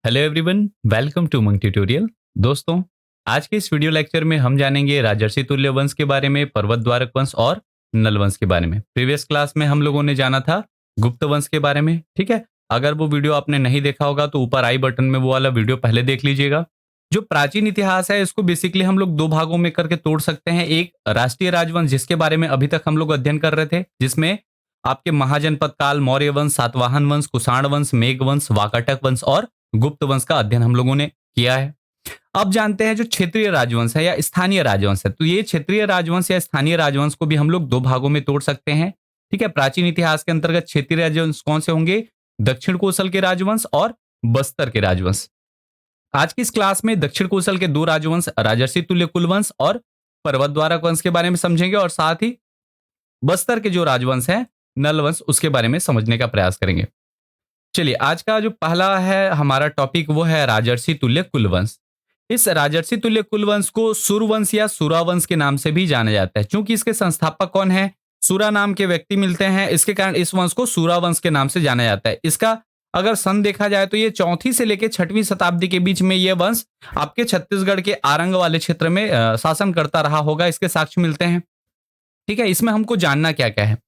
Hello everyone, welcome to Monk tutorial. दोस्तों, आज के इस वीडियो लेक्चर में हम जानेंगे राजर्षि तुल्य वंश के बारे में, पर्वत द्वारक वंश और नल वंश के बारे में। प्रीवियस क्लास में हम लोगों ने जाना था गुप्त वंश के बारे में। ठीक है, अगर वो वीडियो आपने नहीं देखा होगा तो ऊपर आई बटन में वो वाला वीडियो पहले देख लीजिएगा। जो प्राचीन इतिहास है इसको बेसिकली हम लोग दो भागों में करके तोड़ सकते हैं। एक राष्ट्रीय राजवंश, जिसके बारे में अभी तक हम लोग अध्ययन कर रहे थे, जिसमें आपके महाजनपद काल, मौर्य वंश, सातवाहन वंश, कुषाण वंश, मेघ वंश, वाकाटक वंश और गुप्त वंश का अध्ययन हम लोगों ने किया है। अब जानते हैं जो क्षेत्रीय राजवंश है या स्थानीय राजवंश है। तो ये क्षेत्रीय राजवंश या स्थानीय राजवंश को भी हम लोग दो भागों में तोड़ सकते हैं। ठीक है, प्राचीन इतिहास के अंतर्गत क्षेत्रीय राजवंश कौन से होंगे? दक्षिण कोसल के राजवंश और बस्तर के राजवंश। आज की इस क्लास में दक्षिण कोसल के दो राजवंश, राजर्षि तुल्य कुलवंश और पर्वत द्वारक वंश के बारे में समझेंगे, और साथ ही बस्तर के जो राजवंश है नल वंश, उसके बारे में समझने का प्रयास करेंगे। चलिए, आज का जो पहला है हमारा टॉपिक वो है राजर्षि तुल्य कुलवंश। इस राजर्षि तुल्य कुलवंश को सूरवंश या सूरावंश के नाम से भी जाना जाता है। क्योंकि इसके संस्थापक कौन है? सूरा नाम के व्यक्ति मिलते हैं, इसके कारण इस वंश को सूरावंश के नाम से जाना जाता है। इसका अगर सन देखा जाए तो ये 4वीं से लेकर 6वीं शताब्दी के बीच में ये वंश आपके छत्तीसगढ़ के आरंग वाले क्षेत्र में शासन करता रहा होगा, इसके साक्ष्य मिलते हैं। ठीक है, इसमें हमको जानना क्या क्या है।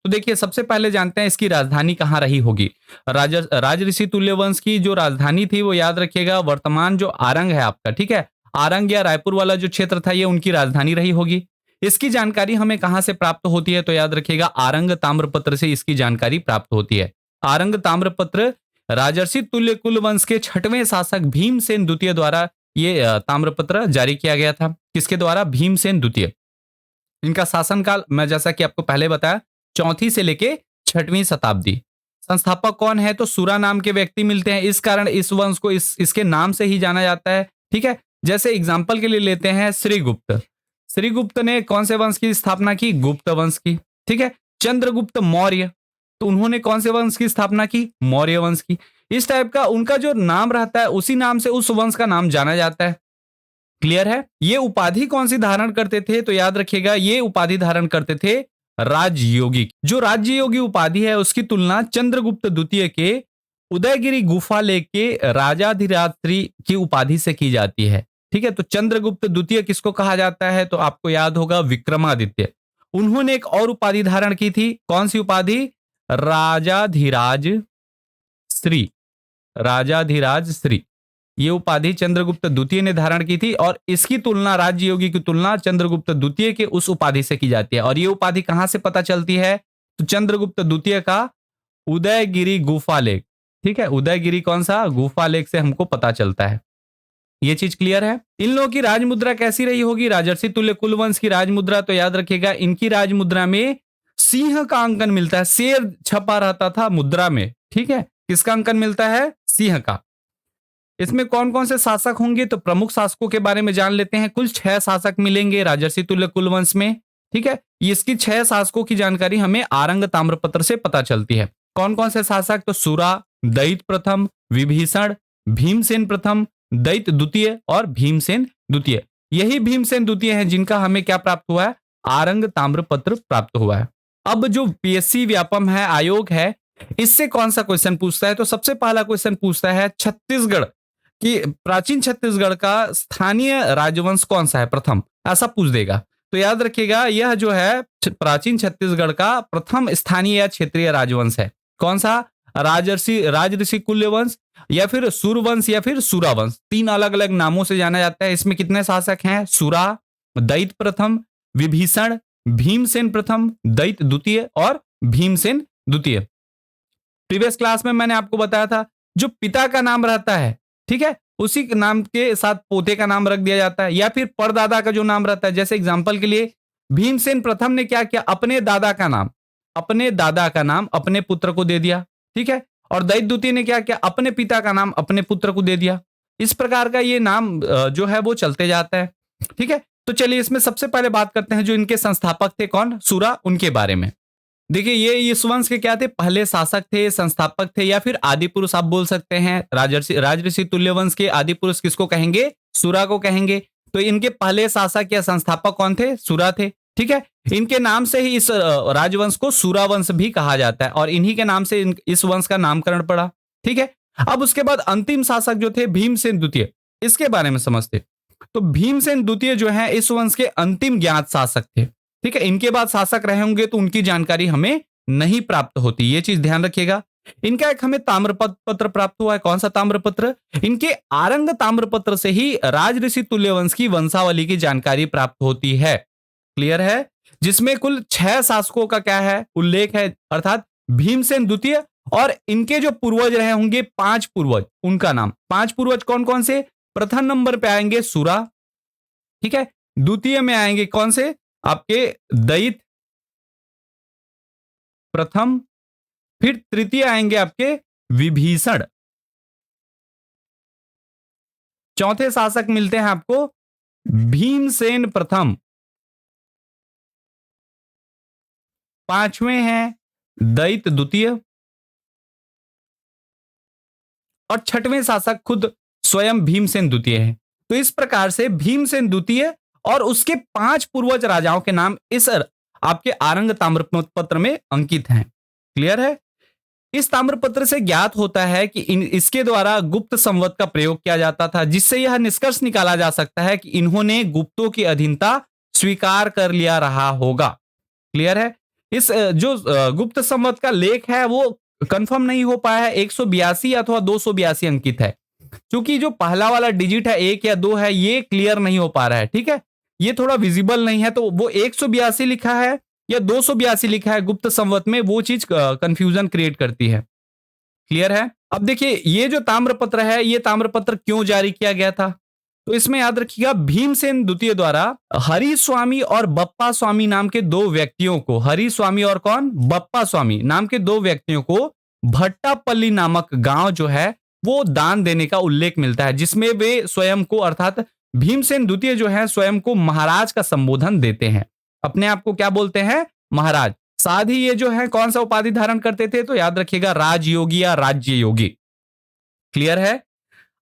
तो देखिए, सबसे पहले जानते हैं इसकी राजधानी कहाँ रही होगी। राजऋषि तुल्य वंश की जो राजधानी थी वो याद रखिएगा, वर्तमान जो आरंग है आपका, ठीक है, आरंग या रायपुर वाला जो क्षेत्र था ये उनकी राजधानी रही होगी। इसकी जानकारी हमें कहाँ से प्राप्त होती है? तो याद रखिएगा, आरंग ताम्रपत्र से इसकी जानकारी प्राप्त होती है। आरंग ताम्रपत्र राजर्षि तुल्य कुल वंश के 6वें शासक भीमसेन द्वितीय द्वारा ये ताम्रपत्र जारी किया गया था। किसके द्वारा? भीमसेन द्वितीय। इनका शासनकाल मैं जैसा कि आपको पहले बताया 4वीं से लेके 6वीं शताब्दी। संस्थापक कौन है? तो सूरा नाम के व्यक्ति मिलते हैं, इस कारण इस वंश को इसके नाम से ही जाना जाता है। ठीक है, जैसे एग्जांपल के लिए लेते हैं श्रीगुप्त। श्रीगुप्त ने कौन से वंश की स्थापना की? गुप्त वंश की। ठीक है, चंद्रगुप्त मौर्य, तो उन्होंने कौन से वंश की स्थापना की? मौर्य वंश की। इस टाइप का उनका जो नाम रहता है उसी नाम से उस वंश का नाम जाना जाता है। क्लियर है? ये उपाधि कौन सी धारण करते थे? तो याद रखिएगा, ये उपाधि धारण करते थे राजयोगी। जो राज्ययोगी उपाधि है उसकी तुलना चंद्रगुप्त द्वितीय के उदयगिरी गुफा लेक के राजाधिराज श्री की उपाधि से की जाती है। ठीक है, तो चंद्रगुप्त द्वितीय किसको कहा जाता है? तो आपको याद होगा विक्रमादित्य। उन्होंने एक और उपाधि धारण की थी, कौन सी उपाधि? राजाधिराज श्री। राजाधिराज श्री, ये उपाधि चंद्रगुप्त द्वितीय ने धारण की थी, और इसकी तुलना, राजयोगी की तुलना चंद्रगुप्त द्वितीय के उस उपाधि से की जाती है। और ये उपाधि कहां से पता चलती है? तो चंद्रगुप्त द्वितीय का उदयगिरी गुफा लेक। ठीक है, उदयगिरी कौन सा? गुफा लेक से हमको पता चलता है। ये चीज क्लियर है? इन लोगों की राजमुद्रा कैसी रही होगी? राजर्षि तुल्य कुलवंश की राजमुद्रा, तो याद रखिएगा, इनकी राजमुद्रा में सिंह का अंकन मिलता है। शेर छपा रहता था मुद्रा में। ठीक है, किसका अंकन मिलता है? सिंह का। इसमें कौन कौन से शासक होंगे? तो प्रमुख शासकों के बारे में जान लेते हैं। कुल 6 शासक मिलेंगे राजर्षि तुल्य कुलवंश में। ठीक है, इसकी 6 शासकों की जानकारी हमें आरंग ताम्रपत्र से पता चलती है। कौन कौन से शासक? तो सूरा, दैत्य प्रथम, विभीषण, भीमसेन प्रथम, दैत्य द्वितीय और भीमसेन द्वितीय। यही भीमसेन द्वितीय है जिनका हमें क्या प्राप्त हुआ है? आरंग ताम्रपत्र प्राप्त हुआ है। अब जो पीएससी व्यापम है, आयोग है, इससे कौन सा क्वेश्चन पूछता है? तो सबसे पहला क्वेश्चन पूछता है छत्तीसगढ़ कि प्राचीन छत्तीसगढ़ का स्थानीय राजवंश कौन सा है प्रथम, ऐसा पूछ देगा। तो याद रखिएगा, यह जो है प्राचीन छत्तीसगढ़ का प्रथम स्थानीय या क्षेत्रीय राजवंश है। कौन सा? राजऋषि कुल्य वंश, या फिर सूरवंश, या फिर सूरावंश। 3 अलग अलग नामों से जाना जाता है। इसमें कितने शासक हैं? सूरा, दैत्य प्रथम, विभीषण, भीमसेन प्रथम, दैत्य द्वितीय और भीमसेन द्वितीय। प्रीवियस क्लास में मैंने आपको बताया था, जो पिता का नाम रहता है, ठीक है, उसी के नाम के साथ पोते का नाम रख दिया जाता है, या फिर परदादा का जो नाम रहता है। जैसे एग्जांपल के लिए भीमसेन प्रथम ने क्या किया? अपने दादा का नाम अपने पुत्र को दे दिया। ठीक है, और दैत्य द्वितीय ने क्या किया? अपने पिता का नाम अपने पुत्र को दे दिया। इस प्रकार का ये नाम जो है वो चलते जाता है। ठीक है, तो चलिए इसमें सबसे पहले बात करते हैं जो इनके संस्थापक थे, कौन? सूरा, उनके बारे में। देखिए, ये इस वंश के क्या थे? पहले शासक थे, संस्थापक थे, या फिर आदि पुरुष आप बोल सकते हैं। राजऋषि तुल्य वंश के आदि पुरुष किसको कहेंगे? सूरा को कहेंगे। तो इनके पहले शासक या संस्थापक कौन थे? सूरा थे। ठीक है, इनके नाम से ही इस राजवंश को सूरा वंश भी कहा जाता है, और इन्हीं के नाम से इस वंश का नामकरण पड़ा। ठीक है, अब उसके बाद अंतिम शासक जो थे भीमसेन द्वितीय, इसके बारे में समझते। तो भीमसेन द्वितीय जो है इस वंश के अंतिम ज्ञात शासक थे। ठीक है, इनके बाद शासक रहे होंगे तो उनकी जानकारी हमें नहीं प्राप्त होती, ये चीज ध्यान रखिएगा। इनका एक हमें ताम्रपत्र प्राप्त हुआ है। कौन सा ताम्रपत्र? इनके आरंग ताम्रपत्र से ही राजऋषि तुल्यवंश की वंशावली की जानकारी प्राप्त होती है। क्लियर है? जिसमें कुल 6 शासकों का क्या है? उल्लेख है, अर्थात भीमसेन द्वितीय और इनके जो पूर्वज रहे होंगे 5 पूर्वज, उनका नाम। 5 पूर्वज कौन कौन से? प्रथम नंबर पे आएंगे सुरा, ठीक है। द्वितीय में आएंगे कौन से? आपके दैत प्रथम, फिर तृतीय आएंगे आपके विभीषण, चौथे शासक मिलते हैं आपको भीमसेन प्रथम, पांचवें हैं दैत द्वितीय और छठवें शासक खुद स्वयं भीमसेन द्वितीय है। तो इस प्रकार से भीमसेन द्वितीय और उसके 5 पूर्वज राजाओं के नाम इस आपके आरंग ताम्रपत्र में अंकित हैं। क्लियर है? इस ताम्रपत्र से ज्ञात होता है कि इसके द्वारा गुप्त संवत का प्रयोग किया जाता था, जिससे यह निष्कर्ष निकाला जा सकता है कि इन्होंने गुप्तों की अधीनता स्वीकार कर लिया रहा होगा। क्लियर है? इस जो गुप्त संवत का लेख है वो कंफर्म नहीं हो पाया है, 182 अथवा 282 अंकित है। क्योंकि जो पहला वाला डिजिट है 1 या 2 है, ये क्लियर नहीं हो पा रहा है। ठीक है, ये थोड़ा विजिबल नहीं है, तो वो 182 लिखा है या 282 लिखा है गुप्त संवत में, वो चीज कंफ्यूजन क्रिएट करती है। क्लियर है? अब देखिए, ये जो ताम्रपत्र है, ये ताम्रपत्र क्यों जारी किया गया था? तो इसमें याद रखिएगा, भीमसेन द्वितीय द्वारा हरि स्वामी और बप्पा स्वामी नाम के 2 व्यक्तियों को, हरि स्वामी और कौन? बप्पा स्वामी नाम के 2 व्यक्तियों को भट्टापल्ली नामक गांव जो है वो दान देने का उल्लेख मिलता है, जिसमें वे स्वयं को, अर्थात भीमसेन द्वितीय जो है स्वयं को महाराज का संबोधन देते हैं। अपने आप को क्या बोलते हैं? महाराज। साथ ही ये जो है कौन सा उपाधि धारण करते थे? तो याद रखिएगा, राजयोगी या राज्य योगी। क्लियर है?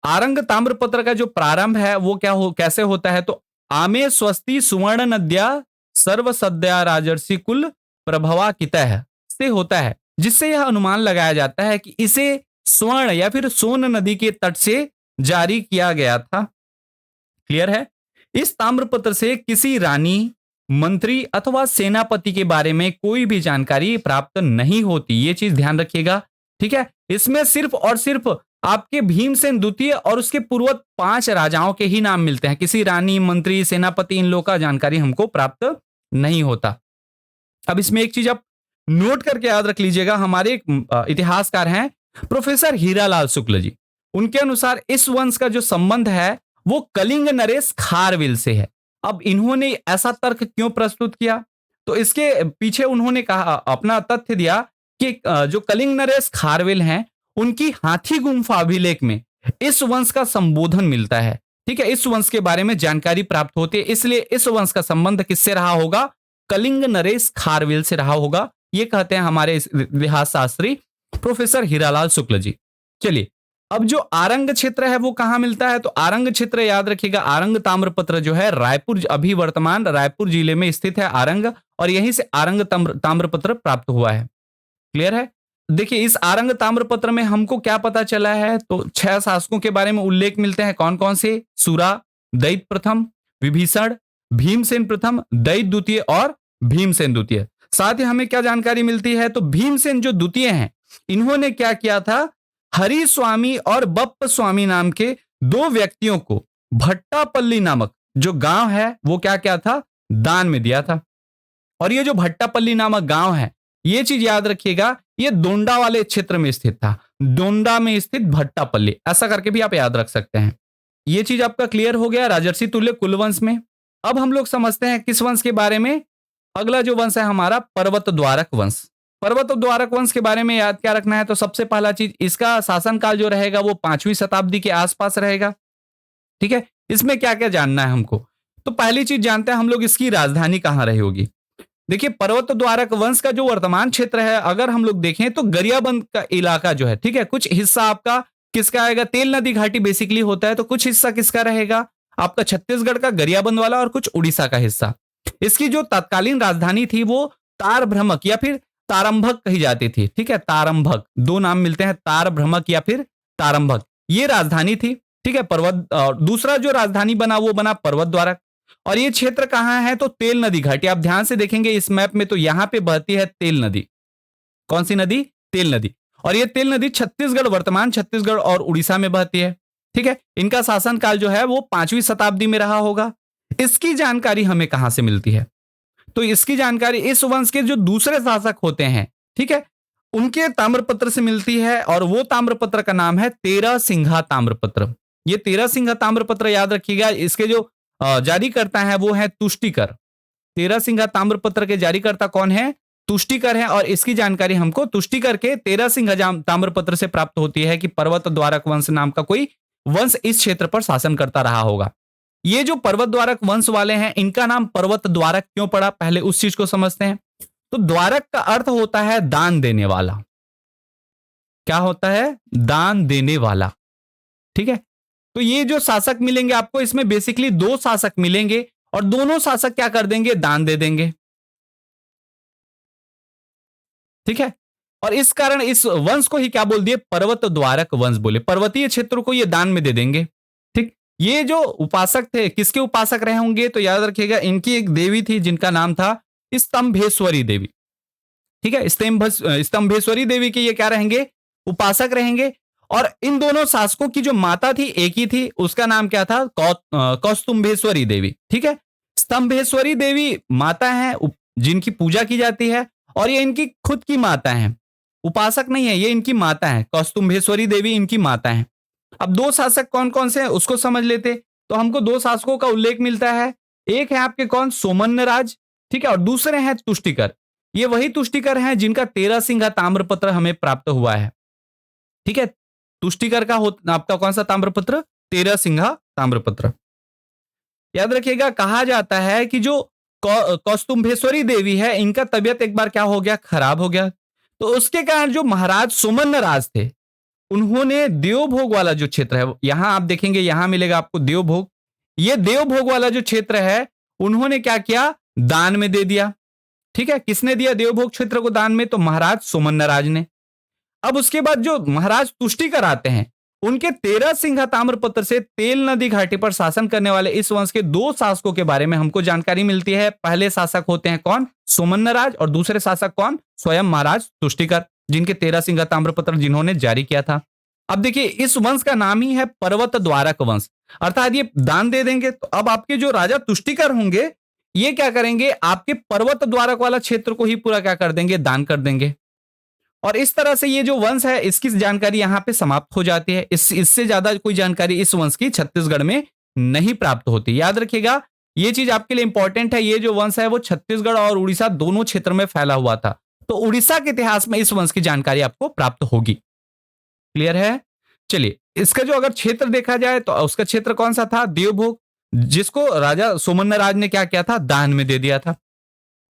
आरंग ताम्रपत्र का जो प्रारंभ है वो कैसे होता है? तो आमे स्वस्ति सुवर्ण नद्या सर्व सद्या राजर्षि कुल प्रभवा कितः से होता है, जिससे यह अनुमान लगाया जाता है कि इसे स्वर्ण या फिर सोन नदी के तट से जारी किया गया था। क्लियर है? इस ताम्रपत्र से किसी रानी, मंत्री अथवा सेनापति के बारे में कोई भी जानकारी प्राप्त नहीं होती, ये चीज ध्यान रखिएगा। ठीक है, इसमें सिर्फ और सिर्फ आपके भीमसेन द्वितीय और उसके पूर्व 5 राजाओं के ही नाम मिलते हैं। किसी रानी, मंत्री, सेनापति, इन लोगों का जानकारी हमको प्राप्त नहीं होता। अब इसमें एक चीज आप नोट करके याद रख लीजिएगा, हमारे एक इतिहासकार हैं प्रोफेसर हीरालाल शुक्ल जी। उनके अनुसार इस वंश का जो संबंध है वो कलिंग नरेश खारवेल से है। अब इन्होंने ऐसा तर्क क्यों प्रस्तुत किया? तो इसके पीछे उन्होंने कहा, अपना तथ्य दिया कि जो कलिंग नरेश खारवेल हैं, उनकी हाथी गुम्फा अभिलेख में इस वंश का संबोधन मिलता है। ठीक है, इस वंश के बारे में जानकारी प्राप्त होती है, इसलिए इस वंश का संबंध किससे रहा होगा? कलिंग नरेश खारवेल से रहा होगा, ये कहते हैं हमारे इतिहास शास्त्री प्रोफेसर हीरालाल शुक्ल जी। चलिए, अब जो आरंग क्षेत्र है वो कहां मिलता है? तो आरंग क्षेत्र याद रखिएगा, आरंग ताम्रपत्र जो है रायपुर, अभी वर्तमान रायपुर जिले में स्थित है आरंग, और यहीं से आरंग ताम्रपत्र प्राप्त हुआ है। क्लियर है? देखिए, इस आरंग ताम्रपत्र में हमको क्या पता चला है? तो 6 शासकों के बारे में उल्लेख मिलते हैं। कौन कौन से? सुरा, दैत प्रथम, विभीषण, भीमसेन प्रथम, दैत द्वितीय और भीमसेन द्वितीय। साथ ही हमें क्या जानकारी मिलती है? तो भीमसेन जो द्वितीय हैं, इन्होंने क्या किया था? हरि स्वामी और बप्प स्वामी नाम के 2 व्यक्तियों को भट्टापल्ली नामक जो गांव है वो क्या था? दान में दिया था। और ये जो भट्टापल्ली नामक गांव है, ये चीज याद रखिएगा, ये दोंडा वाले क्षेत्र में स्थित था। दोंडा में स्थित भट्टापल्ली, ऐसा करके भी आप याद रख सकते हैं। ये चीज आपका क्लियर हो गया राजर्षि तुल्य कुलवंश में। अब हम लोग समझते हैं किस वंश के बारे में? अगला जो वंश है हमारा पर्वत द्वारक वंश। पर्वत द्वारक वंश के बारे में याद क्या रखना है? तो सबसे पहला चीज, इसका शासनकाल जो रहेगा वो 5वीं शताब्दी के आसपास रहेगा। ठीक है, इसमें क्या क्या जानना है हमको? तो पहली चीज जानते हैं हम लोग, इसकी राजधानी कहां रही होगी। देखिए, पर्वत द्वारक वंश का जो वर्तमान क्षेत्र है, अगर हम लोग देखें तो गरियाबंद का इलाका जो है, ठीक है, कुछ हिस्सा आपका किसका आएगा? तेल नदी घाटी बेसिकली होता है, तो कुछ हिस्सा किसका रहेगा? आपका छत्तीसगढ़ का गरियाबंद वाला, और कुछ उड़ीसा का हिस्सा। इसकी जो तत्कालीन राजधानी थी वो तारभ्रमक या फिर तारंभक कही जाती थी। ठीक है, तारंभक, 2 नाम मिलते हैं, तारभ्रमक या फिर तारंभक, ये राजधानी थी। ठीक है, पर्वत दूसरा जो राजधानी बना वो बना पर्वत द्वारक। और ये क्षेत्र कहां है? तो तेल नदी घाटी। आप ध्यान से देखेंगे इस मैप में तो यहां पे बहती है तेल नदी। कौन सी नदी? तेल नदी। और ये तेल नदी छत्तीसगढ़, वर्तमान छत्तीसगढ़ और उड़ीसा में बहती है। ठीक है, इनका शासनकाल जो है वो 5वीं शताब्दी में रहा होगा। इसकी जानकारी हमें कहां से मिलती है? तो इसकी जानकारी इस वंश के जो दूसरे शासक होते हैं, ठीक है, उनके ताम्रपत्र से मिलती है। और वो ताम्रपत्र का नाम है तेरह सिंघा ताम्रपत्र। ये तेरह सिंघा ताम्रपत्र याद रखिएगा। इसके जो जारी करता है वो है तुष्टिकर। तेरह सिंघा ताम्रपत्र के जारीकर्ता कौन है? तुष्टिकर है। और इसकी जानकारी हमको तुष्टिकर के तेरह सिंघा ताम्रपत्र से प्राप्त होती है कि पर्वत द्वारक वंश नाम का कोई वंश इस क्षेत्र पर शासन करता रहा होगा। ये जो पर्वत द्वारक वंश वाले हैं, इनका नाम पर्वत द्वारक क्यों पड़ा, पहले उस चीज को समझते हैं। तो द्वारक का अर्थ होता है दान देने वाला। क्या होता है? दान देने वाला। ठीक है, तो ये जो शासक मिलेंगे आपको, इसमें बेसिकली दो शासक मिलेंगे और दोनों शासक क्या कर देंगे? दान दे देंगे। ठीक है, और इस कारण इस वंश को ही क्या बोल दिए? पर्वत द्वारक वंश बोले। पर्वतीय क्षेत्र को ये दान में दे देंगे। ठीक, ये जो उपासक थे, किसके उपासक रहे होंगे? तो याद रखिएगा, इनकी एक देवी थी जिनका नाम था स्तंभेश्वरी देवी। ठीक है, स्तंभेश्वरी देवी के ये क्या रहेंगे? उपासक रहेंगे। और इन दोनों शासकों की जो माता थी एक ही थी, उसका नाम क्या था? कौस्तुंभेश्वरी देवी। ठीक है, स्तंभेश्वरी देवी माता है जिनकी पूजा की जाती है। और ये इनकी खुद की माता है, उपासक नहीं है, ये इनकी माता है। कौस्तुंभेश्वरी देवी इनकी माता है। अब दो शासक कौन कौन से हैं उसको समझ लेते। तो हमको दो शासकों का उल्लेख मिलता है। एक है आपके कौन? सोमन्नराज। ठीक है, और दूसरे हैं तुष्टिकर। ये वही तुष्टिकर हैं जिनका तेरह सिंघा ताम्रपत्र हमें प्राप्त हुआ है। ठीक है, तुष्टिकर का आपका कौन सा ताम्रपत्र? तेरह सिंघा ताम्रपत्र। याद रखिएगा, कहा जाता है कि जो कौस्तुंभेश्वरी देवी है, इनका तबियत एक बार क्या हो गया? खराब हो गया। तो उसके कारण जो महाराज सुमन्नराज थे, उन्होंने देवभोग वाला जो क्षेत्र है, यहां आप देखेंगे यहां मिलेगा आपको देवभोग। ये देवभोग वाला जो क्षेत्र है, उन्होंने क्या किया? दान में दे दिया। ठीक है, किसने दिया देवभोग क्षेत्र को दान में? तो महाराज सुमन्नराज ने। अब उसके बाद जो महाराज तुष्टिकर आते हैं, उनके तेरह सिंघा ताम्रपत्र से तेल नदी घाटी पर शासन करने वाले इस वंश के दो शासकों के बारे में हमको जानकारी मिलती है। पहले शासक होते हैं कौन? सोमन्नराज। और दूसरे शासक कौन? स्वयं महाराज तुष्टिकर, जिनके तेरह सिंघा ताम्रपत्र जिन्होंने जारी किया था। अब देखिए, इस वंश का नाम ही है पर्वत द्वारक वंश, अर्थात ये दान दे देंगे। तो अब आपके जो राजा तुष्टिकर होंगे, ये क्या करेंगे? आपके पर्वत द्वारक वाला क्षेत्र को ही पूरा क्या कर देंगे? दान कर देंगे। और इस तरह से ये जो वंश है, इसकी जानकारी यहां पे समाप्त हो जाती है। इससे ज्यादा कोई जानकारी इस वंश की छत्तीसगढ़ में नहीं प्राप्त होती। याद रखिएगा, ये चीज आपके लिए इंपॉर्टेंट है। ये जो वंश है वो छत्तीसगढ़ और उड़ीसा दोनों क्षेत्र में फैला हुआ था। तो उड़ीसा के इतिहास में इस वंश की जानकारी आपको प्राप्त होगी। क्लियर है? चलिए, इसका जो अगर क्षेत्र देखा जाए तो उसका क्षेत्र कौन सा था? देवभोग, जिसको राजा सोमन्नराज ने क्या किया था? दान में दे दिया था।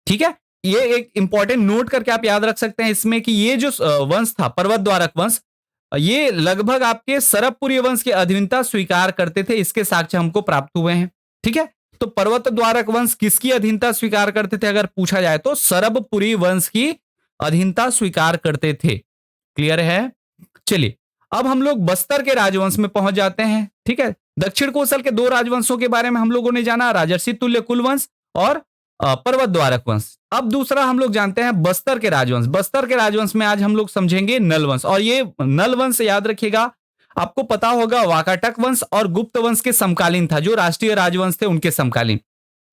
ठीक है, ये एक इंपॉर्टेंट नोट करके आप याद रख सकते हैं इसमें कि ये जो वंश था पर्वत द्वारक वंश, ये लगभग आपके सरबपुरी वंश की अधीनता स्वीकार करते थे। इसके साक्ष्य हमको प्राप्त हुए हैं। ठीक है, तो पर्वत द्वारक वंश किसकी अधीनता स्वीकार करते थे अगर पूछा जाए तो? सरबपुरी वंश की अधीनता स्वीकार करते थे। क्लियर है? चलिए, अब हम लोग बस्तर के राजवंश में पहुंच जाते हैं। ठीक है, दक्षिण कोसल के दो राजवंशों के बारे में हम लोगों ने जाना, राजर्षि तुल्य कुलवंश और पर्वत द्वारक वंश। अब दूसरा हम लोग जानते हैं बस्तर के राजवंश। बस्तर के राजवंश में आज हम लोग समझेंगे नल वंश। और ये नल वंश याद रखिएगा, आपको पता होगा वाकाटक वंश और गुप्त वंश के समकालीन था, जो राष्ट्रीय राजवंश थे उनके समकालीन।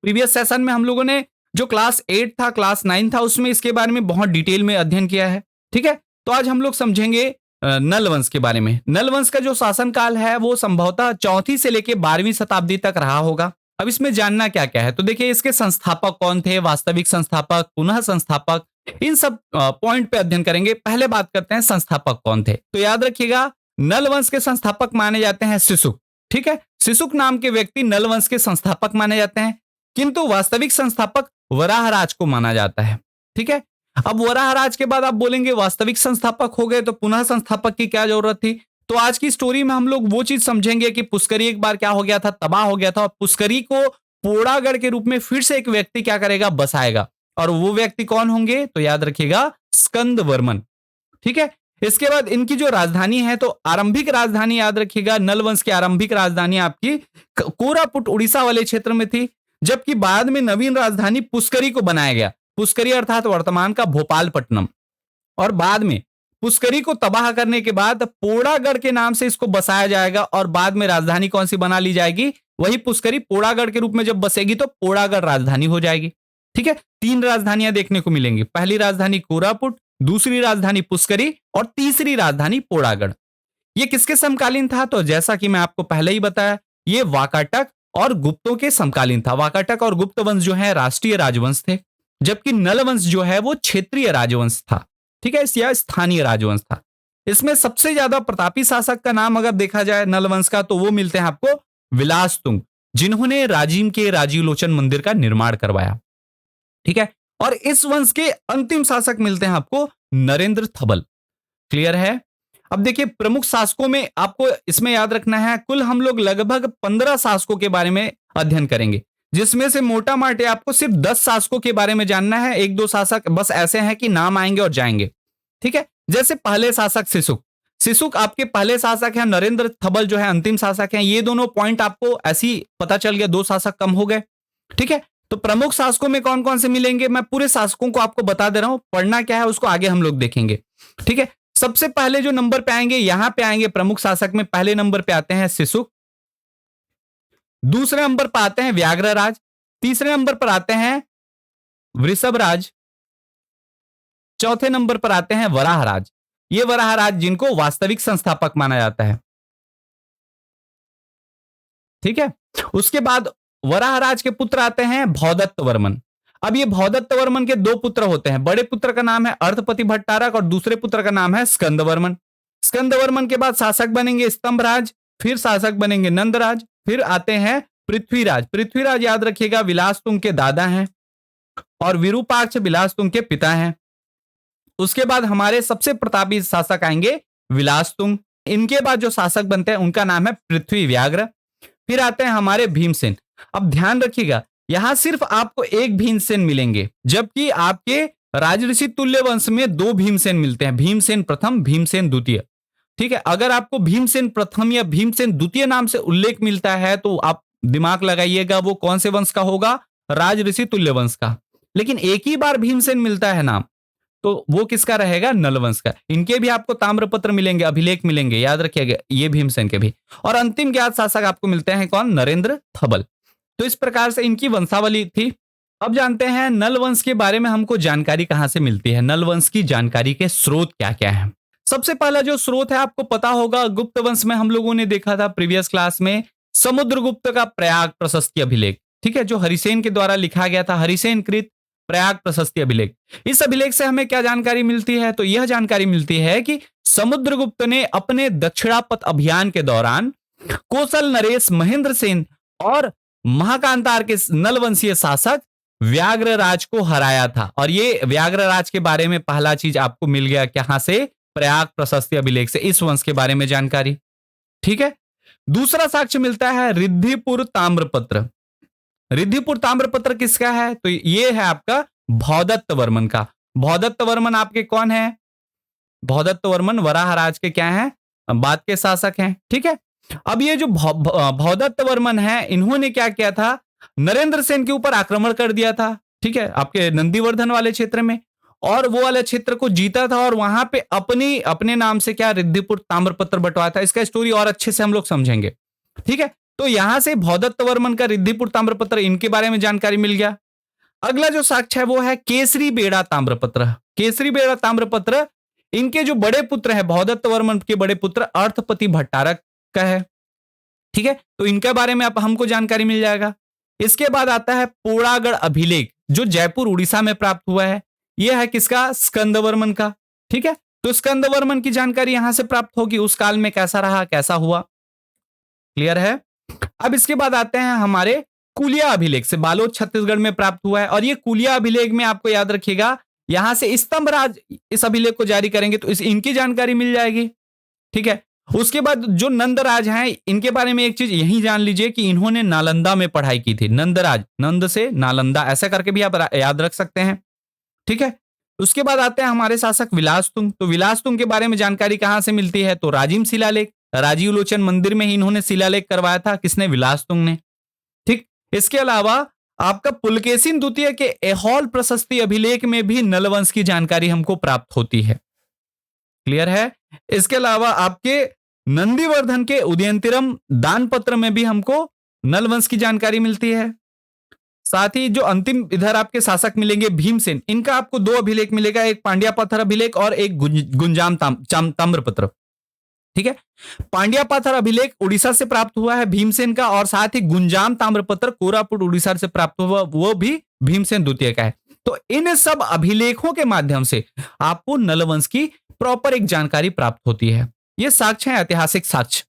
प्रीवियस सेशन में हम लोगों ने जो क्लास 8 था, क्लास 9 था, उसमें इसके बारे में बहुत डिटेल में अध्ययन किया है। ठीक है, तो आज हम लोग समझेंगे नल वंश के बारे में। नल वंश का जो शासनकाल है वो संभवतः चौथी से लेकर 12वीं शताब्दी तक रहा होगा। अब इसमें जानना क्या क्या है, तो देखिए इसके संस्थापक कौन थे, वास्तविक संस्थापक, पुनः संस्थापक, इन सब पॉइंट पे अध्ययन करेंगे। पहले बात करते हैं संस्थापक कौन थे। तो याद रखिएगा, नल वंश के संस्थापक माने जाते हैं सिसुक। ठीक है, सिसुक नाम के व्यक्ति नल वंश के संस्थापक माने जाते हैं, किंतु वास्तविक संस्थापक वराहराज को माना जाता है। ठीक है, अब वराहराज के बाद आप बोलेंगे वास्तविक संस्थापक हो गए तो पुनः संस्थापक की क्या जरूरत थी। तो आज की स्टोरी में हम लोग वो चीज समझेंगे कि पुष्करी एक बार क्या हो गया था? तबाह हो गया था। और पुष्करी को पोड़ागढ़ के रूप में फिर से एक व्यक्ति क्या करेगा? बसाएगा। और वो व्यक्ति कौन होंगे? तो याद रखिएगा, स्कंद वर्मन। ठीक है, इसके बाद इनकी जो राजधानी है, तो आरंभिक राजधानी याद रखिएगा, नल वंश की आरंभिक राजधानी आपकी कोरापुट उड़ीसा वाले क्षेत्र में थी, जबकि बाद में नवीन राजधानी पुष्करी को बनाया गया। पुष्करी अर्थात वर्तमान का भोपालपट्टनम। और बाद में पुष्करी को तबाह करने के बाद पोड़ागढ़ के नाम से इसको बसाया जाएगा, और बाद में राजधानी कौन सी बना ली जाएगी, वही पुष्करी पोड़ागढ़ के रूप में जब बसेगी तो पोड़ागढ़ राजधानी हो जाएगी। ठीक है, 3 राजधानियां देखने को मिलेंगी। पहली राजधानी कोरापुट, दूसरी राजधानी पुष्करी और तीसरी राजधानी पोड़ागढ़। ये किसके समकालीन था, तो जैसा कि मैं आपको पहले ही बताया, ये वाकाटक और गुप्तों के समकालीन था। वाकाटक और गुप्त वंश जो है राष्ट्रीय राजवंश थे, जबकि नल वंश जो है वो क्षेत्रीय राजवंश था। ठीक है, या स्थानीय राजवंश था। इसमें सबसे ज्यादा प्रतापी शासक का नाम अगर देखा जाए नल वंश का, तो वो मिलते हैं आपको विलासतुंग, जिन्होंने राजिम के राजीव लोचन मंदिर का निर्माण करवाया। ठीक है, और इस वंश के अंतिम शासक मिलते हैं आपको नरेंद्र थबल। क्लियर है। अब देखिए, प्रमुख शासकों में आपको इसमें याद रखना है, कुल हम लोग लगभग 15 शासकों के बारे में अध्ययन करेंगे, जिसमें से मोटा माटे आपको सिर्फ 10 शासकों के बारे में जानना है। 1-2 शासक बस ऐसे हैं कि नाम आएंगे और जाएंगे। ठीक है, जैसे पहले शासक सिसुक। सिसुक आपके पहले शासक हैं, नरेंद्र थबल जो है अंतिम शासक हैं। ये दोनों पॉइंट आपको ऐसे ही पता चल गया, 2 शासक कम हो गए। ठीक है, तो प्रमुख शासकों में कौन कौन से मिलेंगे, मैं पूरे शासकों को आपको बता दे रहा हूं, पढ़ना क्या है उसको आगे हम लोग देखेंगे। ठीक है, सबसे पहले जो नंबर पे आएंगे, यहां पे आएंगे प्रमुख शासक में, पहले नंबर पे आते हैं सिसुक, दूसरे नंबर पर आते हैं व्याघ्रराज, तीसरे नंबर पर आते हैं वृषभराज, चौथे नंबर पर आते हैं वराहराज। ये वराहराज जिनको वास्तविक संस्थापक माना जाता है। ठीक है, उसके बाद वराहराज के पुत्र आते हैं भौदत्त वर्मन। अब ये भौदत्त वर्मन के 2 पुत्र होते हैं। बड़े पुत्र का नाम है अर्थपति भट्टारक और दूसरे पुत्र का नाम है स्कंदवर्मन। स्कंदवर्मन के बाद शासक बनेंगे स्तंभराज, फिर शासक बनेंगे नंदराज, फिर आते हैं पृथ्वीराज। पृथ्वीराज याद रखिएगा विलासतुंग के दादा हैं और विरूपाक्ष विलासतुंग के पिता हैं। उसके बाद हमारे सबसे प्रतापी शासक आएंगे विलासतुंग। इनके बाद जो शासक बनते हैं उनका नाम है पृथ्वी व्याघ्र। फिर आते हैं हमारे भीमसेन। अब ध्यान रखिएगा, यहां सिर्फ आपको एक भीमसेन मिलेंगे, जबकि आपके राजऋषि तुल्य वंश में 2 भीमसेन मिलते हैं, भीमसेन प्रथम, भीमसेन द्वितीय। ठीक है, अगर आपको भीमसेन प्रथम या भीमसेन द्वितीय नाम से उल्लेख मिलता है तो आप दिमाग लगाइएगा वो कौन से वंश का होगा, राजऋषि तुल्य वंश का। लेकिन एक ही बार भीमसेन मिलता है नाम, तो वो किसका रहेगा, नलवंश का। इनके भी आपको ताम्रपत्र मिलेंगे, अभिलेख मिलेंगे, याद रखिएगा ये भीमसेन के भी। और अंतिम ज्ञात शासक आपको मिलते हैं कौन, नरेंद्र थबल। तो इस प्रकार से इनकी वंशावली थी। अब जानते हैं नल वंश के बारे में हमको जानकारी कहां से मिलती है, नल वंश की जानकारी के स्रोत क्या क्या है। सबसे पहला जो स्रोत है आपको पता होगा, गुप्त वंश में हम लोगों ने देखा था प्रीवियस क्लास में, समुद्रगुप्त का प्रयाग प्रशस्ति अभिलेख। ठीक है, जो हरिसेन के द्वारा लिखा गया था, हरिसेन कृत प्रयाग प्रशस्ति अभिलेख। इस अभिलेख से हमें क्या जानकारी मिलती है, तो यह जानकारी मिलती है कि समुद्रगुप्त ने अपने दक्षिणापथ अभियान के दौरान कौशल नरेश महेंद्र सेन और महाकांतार के नलवंशीय शासक व्याघ्रराज को हराया था। और ये व्याघ्रराज के बारे में पहला चीज आपको मिल गया कहां से, प्रयाग प्रशस्ति अभिलेख से, इस वंश के बारे में जानकारी। ठीक है, दूसरा साक्ष्य मिलता है रिद्धिपुर ताम्रपत्र। रिद्धिपुर ताम्रपत्र किसका है, तो ये है आपका भौदत्त वर्मन का। भौदत्त वर्मन आपके कौन है, भौदत्त वर्मन वराहराज के क्या हैं, बाद के शासक हैं। ठीक है, अब ये जो भौदत्त वर्मन है, इन्होंने क्या किया था, नरेंद्र सेन के ऊपर आक्रमण कर दिया था। ठीक है, आपके नंदीवर्धन वाले क्षेत्र में, और वो वाले क्षेत्र को जीता था और वहां पे अपने नाम से क्या रिद्धिपुर ताम्रपत्र बंटवाया था। इसका स्टोरी और अच्छे से हम लोग समझेंगे। ठीक है, तो यहां से भौदत्त वर्मन का रिद्धिपुर ताम्रपत्र, इनके बारे में जानकारी मिल गया। अगला जो साक्ष्य है वो है केसरी बेड़ा ताम्रपत्र। केसरी बेड़ा ताम्रपत्र इनके जो बड़े पुत्र हैं, भौदत्त वर्मन के बड़े पुत्र अर्थपति भट्टारक का है। ठीक है, तो इनके बारे में आप हमको जानकारी मिल जाएगा। इसके बाद आता है पोड़ागढ़ अभिलेख, जो जयपुर उड़ीसा में प्राप्त हुआ है। यह है किसका, स्कंदवर्मन का। ठीक है, तो स्कंदवर्मन की जानकारी यहां से प्राप्त होगी, उस काल में कैसा रहा, कैसा हुआ। क्लियर है। अब इसके बाद आते हैं हमारे कुलिया अभिलेख से, बालोद छत्तीसगढ़ में प्राप्त हुआ है। और ये कुलिया अभिलेख में आपको याद रखिएगा, यहां से स्तंभराज इस अभिलेख को जारी करेंगे तो इनकी जानकारी मिल जाएगी। ठीक है, उसके बाद जो नंदराज हैं, इनके बारे में एक चीज यही जान लीजिए कि इन्होंने नालंदा में पढ़ाई की थी। नंदराज, नंद से नालंदा, ऐसा करके भी आप याद रख सकते हैं। ठीक है, उसके बाद आते हैं हमारे शासक विलासतुंग। तो विलासतुंग के बारे में जानकारी कहां से मिलती है? तो राजिम शिलालेख, राजीव लोचन मंदिर में ही इन्होंने शिलालेख करवाया था। किसने? विलासतुंग ने। ठीक। इसके अलावा आपका पुलकेशिन द्वितीय के ऐहोल प्रशस्ति अभिलेख में भी नलवंश की जानकारी हमको प्राप्त होती है। क्लियर है? इसके अलावा आपके नंदीवर्धन के उदयंतिरम दान पत्र में भी हमको नलवंश की जानकारी मिलती है। साथ ही जो अंतिम इधर आपके शासक मिलेंगे भीमसेन, इनका आपको दो अभिलेख मिलेगा, एक पांड्या पत्थर अभिलेख और एक गुंजाम ताम्रपत्र। ठीक है। पांड्या पत्थर अभिलेख उड़ीसा से प्राप्त हुआ है भीमसेन का, और साथ ही गुंजाम ताम्रपत्र कोरापुट उड़ीसा से प्राप्त हुआ, वो भी भीमसेन द्वितीय का है। तो इन सब अभिलेखों के माध्यम से आपको नलवंश की प्रॉपर एक जानकारी प्राप्त होती है। ये साक्ष्य है, ऐतिहासिक साक्ष्य।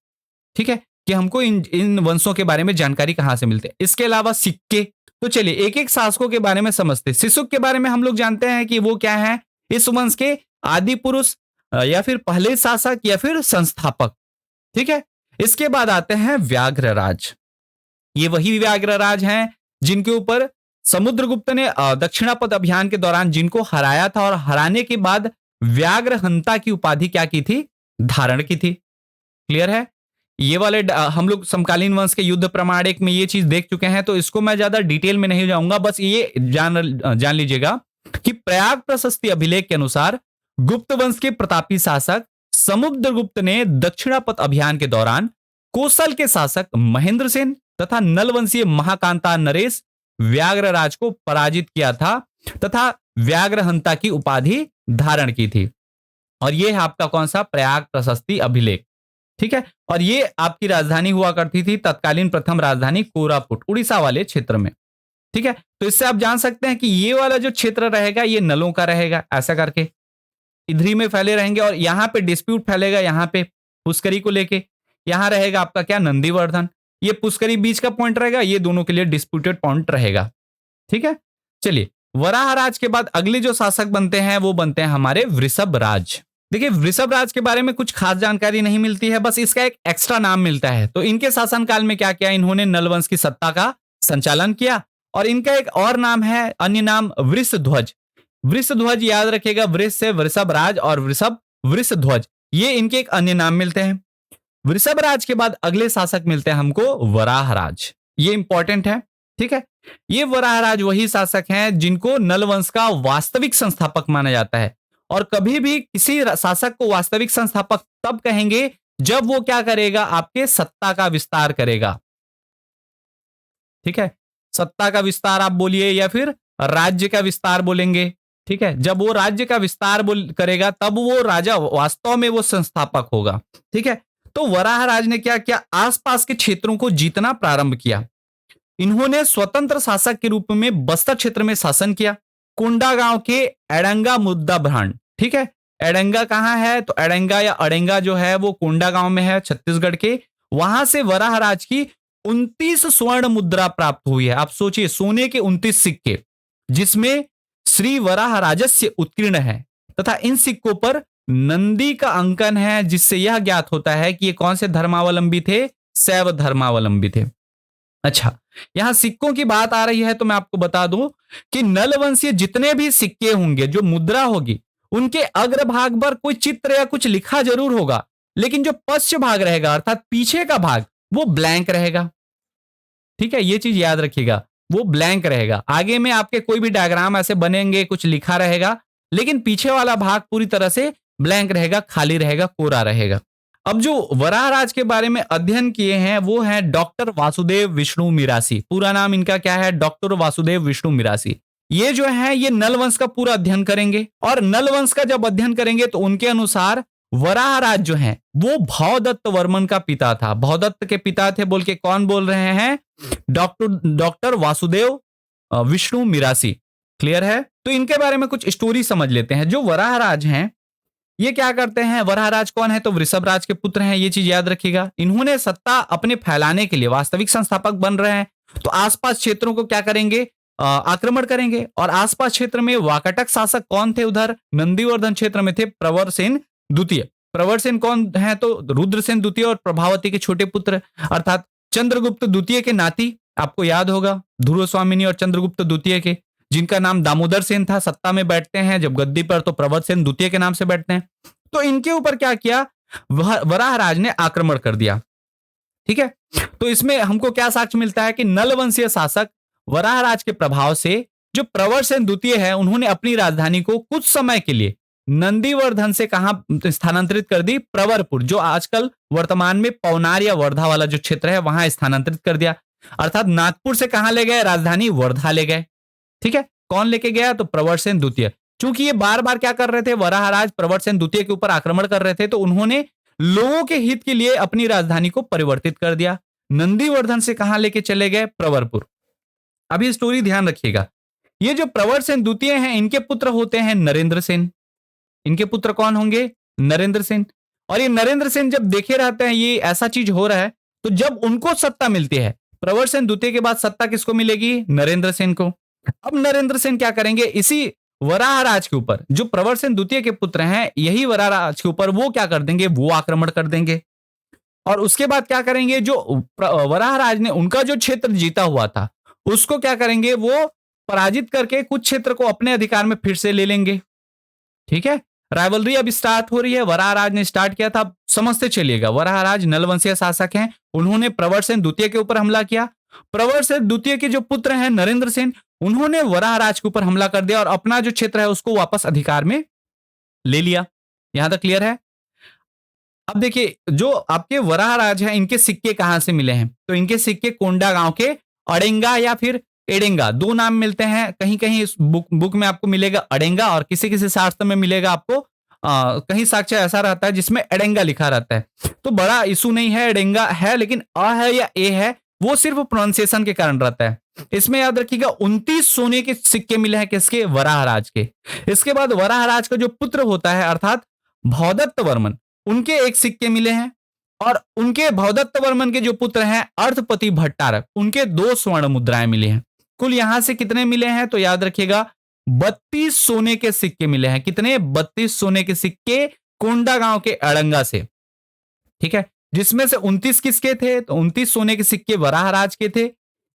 ठीक है, कि हमको इन वंशों के बारे में जानकारी कहां से मिलते हैं। इसके अलावा सिक्के, तो चलिए एक एक शासकों के बारे में समझते हैं। सिसुक के बारे में हम लोग जानते हैं कि वो क्या है, इस वंश के आदि पुरुष या फिर पहले शासक या फिर संस्थापक। ठीक है। इसके बाद आते हैं व्याघ्रराज। ये वही व्याघ्रराज हैं जिनके ऊपर समुद्रगुप्त ने दक्षिणापथ अभियान के दौरान जिनको हराया था, और हराने के बाद व्याघ्रहंता की उपाधि क्या की थी? धारण की थी। क्लियर है? ये वाले हम लोग समकालीन वंश के युद्ध प्रमाणिक में ये चीज देख चुके हैं, तो इसको मैं ज्यादा डिटेल में नहीं जाऊंगा। बस ये जान लीजिएगा कि प्रयाग प्रशस्ति अभिलेख के अनुसार गुप्त वंश के प्रतापी शासक समुद्रगुप्त ने दक्षिणापथ अभियान के दौरान कोसल के शासक महेंद्र सेन तथा नलवंशीय महाकांता नरेश व्याघ्रराज को पराजित किया था तथा व्याघ्रहंता की उपाधि धारण की थी। और यह है आपका कौन सा? प्रयाग प्रशस्ति अभिलेख। ठीक है। और ये आपकी राजधानी हुआ करती थी, तत्कालीन प्रथम राजधानी कोरापुट उड़ीसा वाले क्षेत्र में। ठीक है। तो इससे आप जान सकते हैं कि ये वाला जो क्षेत्र रहेगा ये नलों का रहेगा, ऐसा करके इधरी में फैले रहेंगे, और यहां पे डिस्प्यूट फैलेगा, यहां पे पुष्करी को लेके। यहां रहेगा आपका क्या? नंदीवर्धन। ये पुष्करी बीच का पॉइंट रहेगा, ये दोनों के लिए डिस्प्यूटेड पॉइंट रहेगा। ठीक है। चलिए, वराहराज के बाद अगले जो शासक बनते हैं वो बनते हैं हमारे वृषभ राज। देखिए, वृषभ राज के बारे में कुछ खास जानकारी नहीं मिलती है, बस इसका एक एक्स्ट्रा नाम मिलता है। तो इनके शासनकाल में क्या किया? इन्होंने नलवंश की सत्ता का संचालन किया, और इनका एक और नाम है, अन्य नाम वृषध्वज। वृषध्वज याद रखिएगा, वृष से वृषभ राज और वृषभ वृषध्वज, ये इनके एक अन्य नाम मिलते हैं। वृषभ राज के बाद अगले शासक मिलते हैं हमको वराहराज। ये इंपॉर्टेंट है। ठीक है। ये वराहराज वही शासक हैं जिनको नलवंश का वास्तविक संस्थापक माना जाता है, और कभी भी किसी शासक को वास्तविक संस्थापक तब कहेंगे जब वो क्या करेगा? आपके सत्ता का विस्तार करेगा। ठीक है। सत्ता का विस्तार आप बोलिए या फिर राज्य का विस्तार बोलेंगे। ठीक है। जब वो राज्य का विस्तार करेगा तब वो राजा वास्तव में वो संस्थापक होगा। ठीक है। तो वराहराज ने क्या किया? आसपास के क्षेत्रों को जीतना प्रारंभ किया। इन्होंने स्वतंत्र शासक के रूप में बस्तर क्षेत्र में शासन किया। कोंडा गांव के एडंगा मुद्दा ब्रांड। ठीक है। एडंगा कहां है? तो एडंगा या अडेंगा जो है वो कोंडा गांव में है, छत्तीसगढ़ के। वहां से वराहराज की 29 स्वर्ण मुद्रा प्राप्त हुई है। आप सोचिए, सोने के 29 सिक्के जिसमें श्री वराहराजस्य उत्कीर्ण है, तथा इन सिक्कों पर नंदी का अंकन है, जिससे यह ज्ञात होता है कि ये कौन से धर्मावलंबी थे? शैव धर्मावलंबी थे। अच्छा, यहां सिक्कों की बात आ रही है तो मैं आपको बता दूं कि नलवंशीय जितने भी सिक्के होंगे, जो मुद्रा होगी, उनके अग्रभाग पर कोई चित्र या कुछ लिखा जरूर होगा, लेकिन जो पश्च भाग रहेगा अर्थात पीछे का भाग वो ब्लैंक रहेगा। ठीक है। ये चीज याद रखिएगा, वो ब्लैंक रहेगा। आगे में आपके कोई भी डायग्राम ऐसे बनेंगे, कुछ लिखा रहेगा, लेकिन पीछे वाला भाग पूरी तरह से ब्लैंक रहेगा, खाली रहेगा, कोरा रहेगा। अब जो वराहराज के बारे में अध्ययन किए हैं वो हैं डॉक्टर वासुदेव विष्णु मिरासी। पूरा नाम इनका क्या है? डॉक्टर वासुदेव विष्णु मिरासी। ये जो है ये नलवंश का पूरा अध्ययन करेंगे, और नलवंश का जब अध्ययन करेंगे तो उनके अनुसार वराहराज जो है वो भवदत्त वर्मन का पिता था। भवदत्त के पिता थे बोल के कौन बोल रहे हैं? डॉक्टर वासुदेव विष्णु मिरासी। क्लियर है? तो इनके बारे में कुछ स्टोरी समझ लेते हैं। जो वराहराज हैं ये क्या करते हैं? वराहराज कौन है? तो वृषभ राज के पुत्र हैं, ये चीज याद रखिएगा। इन्होंने सत्ता अपने फैलाने के लिए वास्तविक संस्थापक बन रहे हैं, तो आसपास क्षेत्रों को क्या करेंगे? आक्रमण करेंगे। और आसपास क्षेत्र में वाकाटक शासक कौन थे? उधर नंदीवर्धन क्षेत्र में थे प्रवरसेन द्वितीय। प्रवरसेन कौन है? तो रुद्रसेन द्वितीय और प्रभावती के छोटे पुत्र, अर्थात चंद्रगुप्त द्वितीय के नाती। आपको याद होगा ध्रुव स्वामिनी और चंद्रगुप्त द्वितीय के, जिनका नाम दामोदर सेन था, सत्ता में बैठते हैं जब गद्दी पर, तो प्रवत सेन द्वितीय के नाम से बैठते हैं। तो इनके ऊपर क्या किया, वराहराज ने आक्रमण कर दिया। ठीक है, तो इसमें हमको क्या साक्ष्य मिलता है कि नल वंशीय शासक वराहराज के प्रभाव से जो प्रवर सेन द्वितीय है, उन्होंने अपनी राजधानी को कुछ समय के लिए नंदीवर्धन से कहां स्थानांतरित कर दी, प्रवरपुर, जो आजकल वर्तमान में पवनार या वर्धा वाला जो क्षेत्र है वहां स्थानांतरित कर दिया। अर्थात नागपुर से कहां ले गए, राजधानी वर्धा ले गए। ठीक है, कौन लेके गया, तो प्रवर सेन द्वितीय। चूंकि ये बार बार क्या कर रहे थे, वराहराज प्रवर सेन द्वितीय के ऊपर आक्रमण कर रहे थे, तो उन्होंने लोगों के हित के लिए अपनी राजधानी को परिवर्तित कर दिया। नंदीवर्धन से कहां लेके चले गए, प्रवरपुर। अभी स्टोरी ध्यान रखिएगा, ये जो प्रवर सेन द्वितीय हैं, इनके पुत्र होते हैं नरेंद्र सेन। इनके पुत्र कौन होंगे, नरेंद्र सेन। और ये नरेंद्र सेन जब देखे रहते हैं ये ऐसा चीज हो रहा है, तो जब उनको सत्ता मिलती है, प्रवर सेन द्वितीय के बाद सत्ता किसको मिलेगी, नरेंद्र सेन को। अब नरेंद्र सेन क्या करेंगे, इसी वराहराज के ऊपर, जो प्रवर सेन द्वितीय के पुत्र हैं, यही वराहराज के ऊपर वो क्या कर देंगे, वो आक्रमण कर देंगे। और उसके बाद क्या करेंगे, जो वराहराज ने उनका जो क्षेत्र जीता हुआ था उसको क्या करेंगे, वो पराजित करके कुछ क्षेत्र को अपने अधिकार में फिर से ले लेंगे। ठीक है, राइवलरी अब स्टार्ट हो रही है। वराहराज ने स्टार्ट किया था, समझते चलिएगा, वराहराज नलवंशीय शासक हैं, उन्होंने प्रवर सेन द्वितीय के ऊपर हमला किया। प्रवर सेन द्वितीय के जो पुत्र हैं नरेंद्र सेन, उन्होंने वराहराज के ऊपर हमला कर दिया और अपना जो क्षेत्र है उसको वापस अधिकार में ले लिया। यहां तक क्लियर है। अब देखिए, जो आपके वराहराज हैं, इनके सिक्के कहां से मिले हैं, तो इनके सिक्के कोंडा गांव के अड़ेंगा या फिर एडेंगा, दो नाम मिलते हैं। कहीं कहीं इस बुक में आपको मिलेगा अड़ेंगा, और किसी किसी शास्त्र में मिलेगा आपको कहीं साक्ष्य ऐसा रहता है जिसमें एडेंगा लिखा रहता है। तो बड़ा इशू नहीं है, एडेंगा है, लेकिन अ है या ए है वो सिर्फ प्रोनाउंसिएशन के कारण रहता है। इसमें याद रखिएगा 29 सोने के सिक्के मिले हैं, किसके, वराहराज के। इसके बाद वराहराज का जो पुत्र होता है अर्थात भौदत्त वर्मन, उनके एक सिक्के मिले हैं। और उनके भौदत्त वर्मन के जो पुत्र हैं अर्थपति भट्टारक, उनके 2 स्वर्ण मुद्राएं मिली हैं। कुल यहां से कितने मिले हैं, तो याद रखिएगा 32 सोने के सिक्के मिले हैं। कितने, 32 सोने के सिक्के कोंडा गांव के अड़ंगा से। ठीक है, जिसमें से 29 किसके थे, तो 29 सोने के सिक्के वराहराज के थे,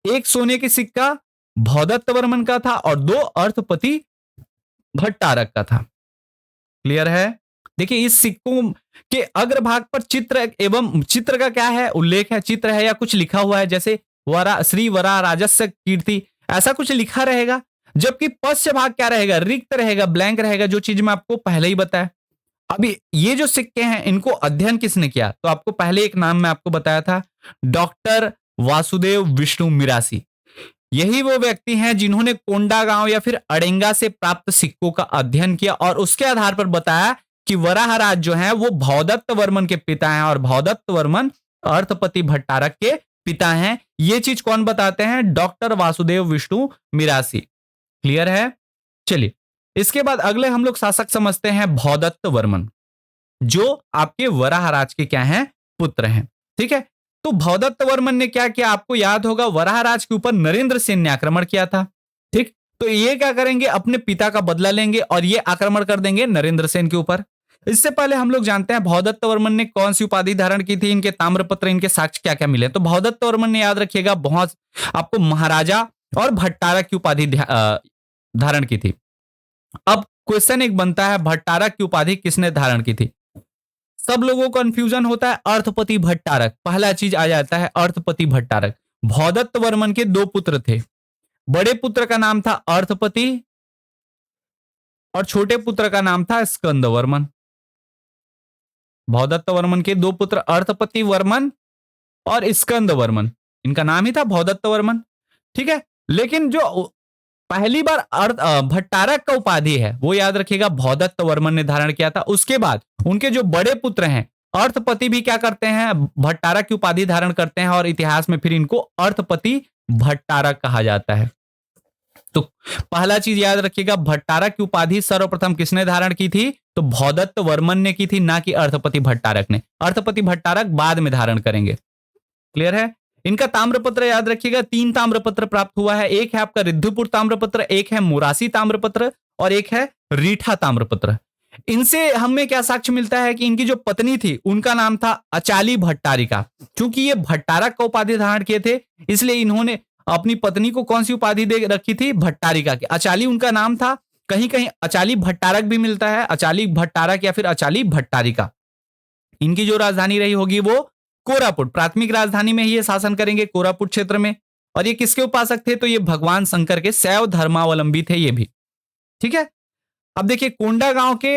1 सोने के सिक्का भौदत्त वर्मन का था और 2 अर्थपति भट्टारक का था। क्लियर है। देखिए, इस सिक्कों के अग्रभाग पर चित्र एवं चित्र का क्या है, उल्लेख है, चित्र है या कुछ लिखा हुआ है, जैसे श्री वराराजस्य कीर्ति, ऐसा कुछ लिखा रहेगा। जबकि पश्च भाग क्या रहेगा, रिक्त रहेगा, ब्लैंक रहेगा, जो चीज मैं आपको पहले ही बताया। अभी ये जो सिक्के हैं इनको अध्ययन किसने किया, तो आपको पहले एक नाम मैं आपको बताया था, डॉक्टर वासुदेव विष्णु मिरासी। यही वो व्यक्ति हैं जिन्होंने कोंडा गांव या फिर अड़ेंगा से प्राप्त सिक्कों का अध्ययन किया और उसके आधार पर बताया कि वराहराज जो है वो भौदत्त वर्मन के पिता हैं और भौदत्त वर्मन अर्थपति भट्टारक के पिता हैं। ये चीज कौन बताते हैं, डॉक्टर वासुदेव विष्णु मिरासी। क्लियर है। चलिए, इसके बाद अगले हम लोग शासक समझते हैं भौदत्त वर्मन, जो आपके वराहराज के क्या हैं, पुत्र हैं। ठीक है, तो भौदत्त वर्मन ने क्या किया, आपको याद होगा, वराहराज के ऊपर नरेंद्र सेन ने आक्रमण किया था। ठीक, तो ये क्या करेंगे, अपने पिता का बदला लेंगे और ये आक्रमण कर देंगे नरेंद्र सेन के ऊपर। इससे पहले हम लोग जानते हैं भौदत्त वर्मन ने कौन सी उपाधि धारण की थी, इनके ताम्रपत्र, इनके साक्ष्य क्या क्या मिले। तो भौदत्त वर्मन ने, याद रखिएगा, बहुत आपको महाराजा और भट्टारक की उपाधि धारण की थी। अब क्वेश्चन एक बनता है, भट्टारक की उपाधि किसने धारण की थी। सब लोगों को कंफ्यूजन होता है, अर्थपति भट्टारक, पहला चीज आ जाता है अर्थपति भट्टारक। भौदत्त वर्मन के 2 पुत्र थे, बड़े पुत्र का नाम था अर्थपति और छोटे पुत्र का नाम था स्कंद वर्मन। भौदत्त वर्मन के 2 पुत्र अर्थपति वर्मन और स्कंद वर्मन, इनका नाम ही था भौदत्त वर्मन। ठीक है, लेकिन जो पहली बार भट्टारक का उपाधि है वो याद रखिएगा भौदत्त वर्मन ने धारण किया था। उसके बाद उनके जो बड़े पुत्र हैं अर्थपति भी क्या करते हैं, भट्टारक की उपाधि धारण करते हैं और इतिहास में फिर इनको अर्थपति भट्टारक कहा जाता है। तो पहला चीज याद रखिएगा, भट्टारक की उपाधि सर्वप्रथम किसने धारण की थी, तो भौदत्त वर्मन ने की थी, ना कि अर्थपति भट्टारक ने। अर्थपति भट्टारक बाद में धारण करेंगे। क्लियर है। इनका ताम्रपत्र याद रखिएगा, 3 ताम्रपत्र प्राप्त हुआ है। एक है आपका रिद्धपुर ताम्रपत्र, एक है मुरासी ताम्रपत्र और एक है रीठा ताम्रपत्र। इनसे हमें क्या साक्ष्य मिलता है कि इनकी जो पत्नी थी उनका नाम था अचाली भट्टारिका। क्योंकि ये भट्टारक का उपाधि धारण किए थे, इसलिए इन्होंने अपनी पत्नी को कौन सी उपाधि दे रखी थी? भट्टारिका की। अचाली उनका नाम था, कहीं कहीं अचाली भट्टारक भी मिलता है, अचाली भट्टारक या फिर अचाली भट्टारिका। इनकी जो राजधानी रही होगी वो कोरापुट, प्राथमिक राजधानी में ही ये शासन करेंगे, कोरापुट क्षेत्र में। और ये किसके उपासक थे? तो ये भगवान शंकर के शैव धर्मावलंबी थे ये भी। ठीक है। अब देखिए, कोंडागांव के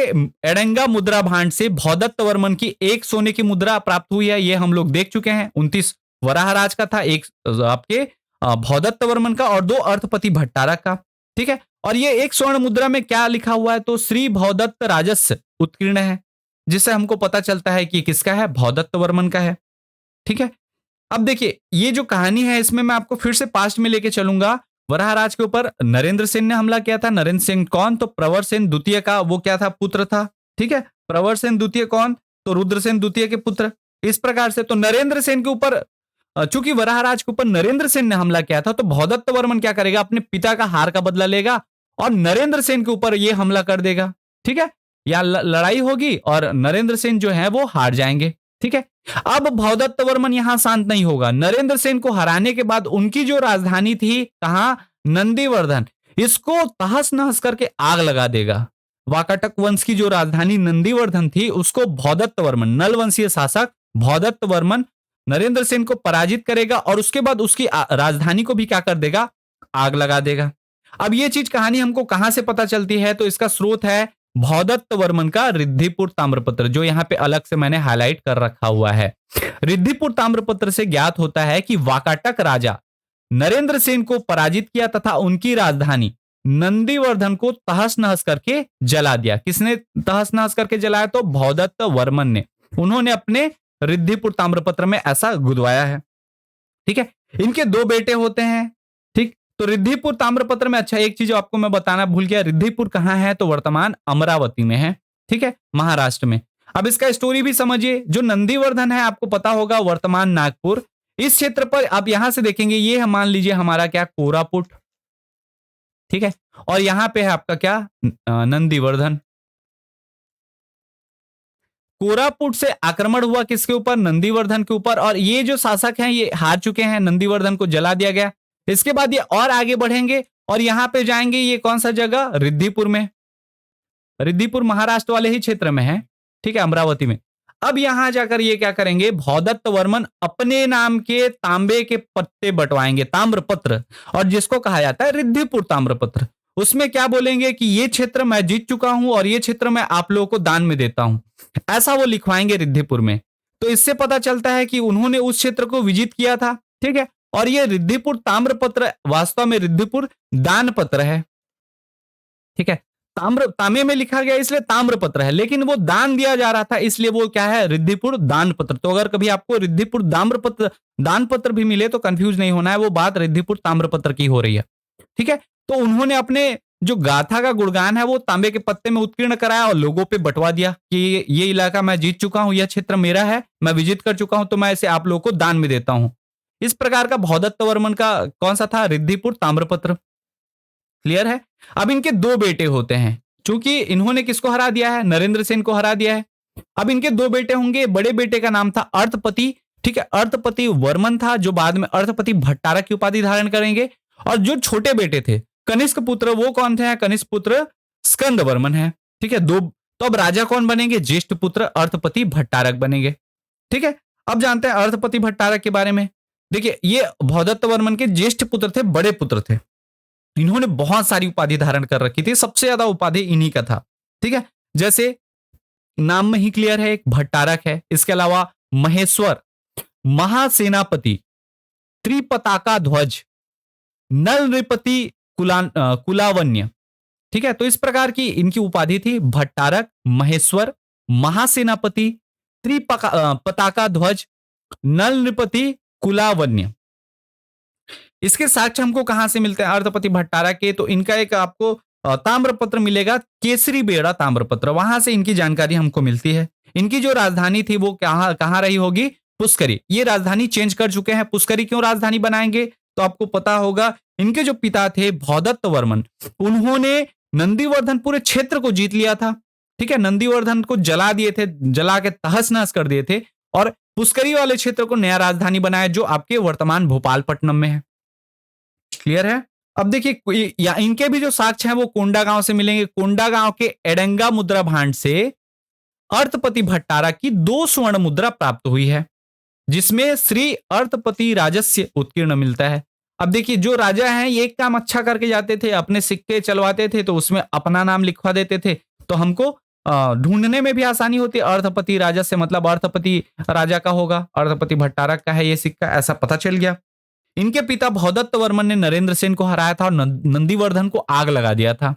एडंगा मुद्रा भांड से भौदत्त वर्मन की एक सोने की मुद्रा प्राप्त हुई है, ये हम लोग देख चुके हैं। 29 वराहराज का था, एक आपके भौदत्त वर्मन का, और 2 अर्थपति भट्टारक का। ठीक है। और ये एक स्वर्ण मुद्रा में क्या लिखा हुआ है? तो श्री भौदत्त राजस्व उत्कीर्ण है, जिससे हमको पता चलता है कि किसका है? भौदत्त वर्मन का है। ठीक है। अब देखिए, ये जो कहानी है इसमें मैं आपको फिर से पास्ट में लेके चलूंगा। वराहराज के ऊपर नरेंद्र सेन ने हमला किया था। नरेंद्र सेन कौन? तो प्रवर सेन द्वितीय का वो क्या था? पुत्र था। ठीक है। प्रवर सेन द्वितीय कौन? तो रुद्रसेन द्वितीय के पुत्र। इस प्रकार से तो नरेंद्र सेन के ऊपर, चूंकि वराहराज के ऊपर नरेंद्र सेन ने हमला किया था, तो भौदत्त वर्मन क्या करेगा? अपने पिता का हार का बदला लेगा और नरेंद्र सेन के ऊपर ये हमला कर देगा। ठीक है। या लड़ाई होगी और नरेंद्र सेन जो है वो हार जाएंगे। ठीक है। अब भौदत्त वर्मन यहां शांत नहीं होगा। नरेंद्र सेन को हराने के बाद उनकी जो राजधानी थी, कहां? नंदीवर्धन, इसको तहस नहस करके आग लगा देगा। वाकाटक वंश की जो राजधानी नंदीवर्धन थी, उसको भौदत्त वर्मन, नल वंशीय शासक भौदत्त वर्मन नरेंद्र सेन को पराजित करेगा और उसके बाद उसकी राजधानी को भी क्या कर देगा? आग लगा देगा। अब ये चीज कहानी हमको कहां से पता चलती है? तो इसका स्रोत है भौदत्त वर्मन का रिद्धिपुर ताम्रपत्र, जो यहां पे अलग से मैंने हाईलाइट कर रखा हुआ है। रिद्धिपुर ताम्रपत्र से ज्ञात होता है कि वाकाटक राजा नरेंद्र सेन को पराजित किया तथा उनकी राजधानी नंदीवर्धन को तहस नहस करके जला दिया। किसने तहस नहस करके जलाया? तो भौदत्त वर्मन ने। उन्होंने अपने रिद्धिपुर ताम्रपत्र में ऐसा गुदवाया है। ठीक है। इनके 2 बेटे होते हैं। ठीक। तो रिद्धिपुर ताम्रपत्र में, अच्छा एक चीज आपको मैं बताना भूल गया, रिद्धिपुर कहां है? तो वर्तमान अमरावती में है। ठीक है, महाराष्ट्र में। अब इसका स्टोरी भी समझिए। जो नंदीवर्धन है आपको पता होगा, वर्तमान नागपुर, इस क्षेत्र पर आप यहां से देखेंगे, ये मान लीजिए हमारा क्या? कोरापुट। ठीक है। और यहां पे है आपका क्या? नंदीवर्धन। कोरापुट से आक्रमण हुआ किसके ऊपर? नंदीवर्धन के ऊपर। और ये जो शासक हैं ये हार चुके हैं, नंदीवर्धन को जला दिया गया। इसके बाद ये और आगे बढ़ेंगे और यहां पे जाएंगे, ये कौन सा जगह? रिद्धिपुर में। रिद्धिपुर महाराष्ट्र वाले ही क्षेत्र में है। ठीक है, अमरावती में। अब यहां जाकर ये क्या करेंगे? भौदत्त वर्मन अपने नाम के तांबे के पत्ते बंटवाएंगे, ताम्रपत्र, और जिसको कहा जाता है रिद्धिपुर ताम्रपत्र। उसमें क्या बोलेंगे कि ये क्षेत्र मैं जीत चुका हूं और ये क्षेत्र मैं आप लोगों को दान में देता हूं, ऐसा वो लिखवाएंगे रिद्धिपुर में। तो इससे पता चलता है कि उन्होंने उस क्षेत्र को विजित किया था। ठीक है। और ये रिद्धिपुर ताम्रपत्र वास्तव में रिद्धिपुर दान पत्र है। ठीक है। तांबे में लिखा गया इसलिए ताम्रपत्र है, लेकिन वो दान दिया जा रहा था इसलिए वो क्या है? रिद्धिपुर दान पत्र। तो अगर कभी आपको रिद्धिपुर ताम्रपत्र दान पत्र भी मिले तो कंफ्यूज नहीं होना है, वो बात रिद्धिपुर ताम्रपत्र की हो रही है। ठीक है। तो उन्होंने अपने जो गाथा का गुणगान है वो तांबे के पत्ते में उत्कीर्ण कराया और लोगों पे बंटवा दिया कि ये इलाका मैं जीत चुका हूं, यह क्षेत्र मेरा है, मैं विजिट कर चुका हूं, तो मैं इसे आप लोगों को दान में देता हूं। इस प्रकार का भौदत्त वर्मन का कौन सा था? रिद्धिपुर ताम्रपत्र। क्लियर है। अब इनके 2 बेटे होते हैं। चूंकि इन्होंने किसको हरा दिया है? नरेंद्र सेन को हरा दिया है। अब इनके 2 बेटे होंगे। बड़े बेटे का नाम था अर्थपति। ठीक है, अर्थपति वर्मन था, जो बाद में अर्थपति भट्टारक की उपाधि धारण करेंगे। और जो छोटे बेटे थे कनिष्क पुत्र, वो कौन थे? कनिष्क पुत्र स्कंद वर्मन है। ठीक है। 2। तो अब राजा कौन बनेंगे? ज्येष्ठ पुत्र अर्थपति भट्टारक बनेंगे। ठीक है। अब जानते हैं अर्थपति भट्टारक के बारे में। देखिए, ये भौदत्त वर्मन के ज्येष्ठ पुत्र थे, बड़े पुत्र थे। इन्होंने बहुत सारी उपाधि धारण कर रखी थी, सबसे ज्यादा उपाधि इन्हीं का था। ठीक है। जैसे नाम में ही क्लियर है, एक भट्टारक है, इसके अलावा महेश्वर, महासेनापति, त्रिपताका ध्वज, नल नृपति, कुलावन्य। ठीक है। तो इस प्रकार की इनकी उपाधि थी, भट्टारक, महेश्वर, महासेनापति, पताका ध्वज, नल नृपति, कुलावन्य। इसके साक्ष्य हमको कहां से मिलते हैं अर्थपति भट्टारक के? तो इनका एक आपको ताम्रपत्र मिलेगा, केसरी बेड़ा ताम्रपत्र, वहां से इनकी जानकारी हमको मिलती है। इनकी जो राजधानी थी वो कहां कहां रही होगी? पुष्करी। ये राजधानी चेंज कर चुके हैं। पुष्करी क्यों राजधानी बनाएंगे? तो आपको पता होगा, इनके जो पिता थे भौदत्त वर्मन, उन्होंने नंदीवर्धन पूरे क्षेत्र को जीत लिया था। ठीक है। नंदीवर्धन को जला दिए थे, जला के तहस नहस कर दिए थे, और पुष्करी वाले क्षेत्र को नया राजधानी बनाया, जो आपके वर्तमान भोपालपट्टनम में है। क्लियर है। अब देखिए या इनके भी जो साक्ष्य हैं वो कोंडागांव से मिलेंगे। कोंडागांव के एडंगा मुद्रा भांड से अर्थपति भट्टारक की 2 स्वर्ण मुद्रा प्राप्त हुई है, जिसमें श्री अर्थपति राजस्य उत्कीर्ण मिलता है। अब देखिए जो राजा हैं ये एक काम अच्छा करके जाते थे, अपने सिक्के चलवाते थे तो उसमें अपना नाम लिखवा देते थे, तो हमको ढूंढने में भी आसानी होती है। अर्थपति राजस्य मतलब अर्थपति राजा का होगा, अर्थपति भट्टारक का है ये सिक्का, ऐसा पता चल गया। इनके पिता भौदत्त वर्मन ने नरेंद्र सेन को हराया था और नंदीवर्धन को आग लगा दिया था।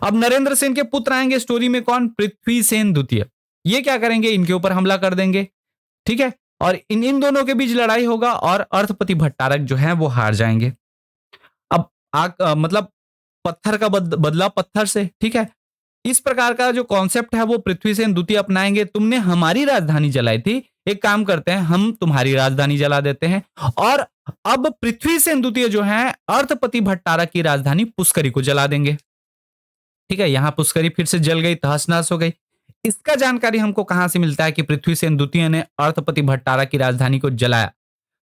अब नरेंद्र सेन के पुत्र आएंगे स्टोरी में, कौन? पृथ्वी सेन द्वितीय। ये क्या करेंगे? इनके ऊपर हमला कर देंगे, ठीक है, और इन दोनों के बीच लड़ाई होगा और अर्थपति भट्टारक जो है वो हार जाएंगे। अब मतलब पत्थर का बदला पत्थर से, ठीक है। इस प्रकार का जो कॉन्सेप्ट है वो पृथ्वी सेन द्वितीय अपनाएंगे। तुमने हमारी राजधानी जलाई थी, एक काम करते हैं हम तुम्हारी राजधानी जला देते हैं। और अब पृथ्वी सेन द्वितीय जो है अर्थपति भट्टारक की राजधानी पुष्करी को जला देंगे, ठीक है। यहां पुष्करी फिर से जल गई, तहस नहस हो गई। इसका जानकारी हमको कहां से मिलता है कि पृथ्वी सेन द्वितीय ने अर्थपति भट्टारक की राजधानी को जलाया?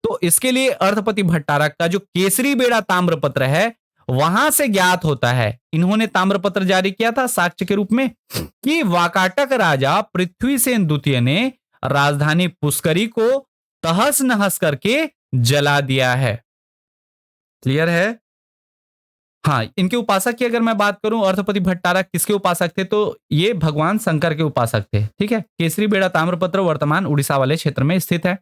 तो इसके लिए अर्थपति भट्टारक का जो केसरी बेड़ा ताम्रपत्र है वहां से ज्ञात होता है। इन्होंने ताम्रपत्र जारी किया था साक्ष्य के रूप में कि वाकाटक राजा पृथ्वी सेन द्वितीय ने राजधानी पुष्करी को तहस नहस करके जला दिया है। क्लियर है? हाँ, इनके उपासक की अगर मैं बात करूं, अर्थपति भट्टारक किसके उपासक थे? तो ये भगवान शंकर के उपासक थे, ठीक है। केसरी बेड़ा ताम्रपत्र वर्तमान उड़ीसा वाले क्षेत्र में स्थित है,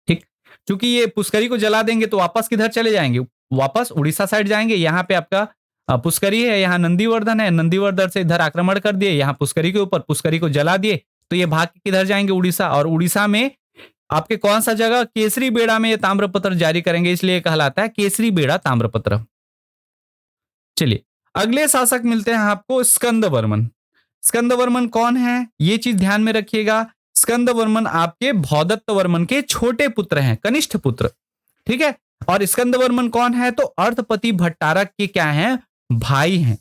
ठीक। चूंकि ये पुष्करी को जला देंगे तो वापस किधर चले जाएंगे? वापस उड़ीसा साइड जाएंगे। यहाँ पे आपका पुष्करी है, यहाँ नंदीवर्धन है, नंदीवर्धन से इधर आक्रमण कर दिए, यहाँ पुष्करी के ऊपर पुष्करी को जला दिए, तो ये भाग के किधर जाएंगे? उड़ीसा। और उड़ीसा में आपके कौन सा जगह? केसरी बेड़ा में ये ताम्रपत्र जारी करेंगे, इसलिए कहलाता है केसरी बेड़ा ताम्रपत्र। चलिए अगले शासक मिलते हैं आपको स्कंदवर्मन। स्कंदवर्मन कौन है ये चीज ध्यान में रखिएगा। स्कंदवर्मन आपके भौदत्त वर्मन के छोटे पुत्र हैं, कनिष्ठ पुत्र, ठीक है। और स्कंदवर्मन कौन है? तो अर्थपति भट्टारक के क्या हैं? भाई हैं।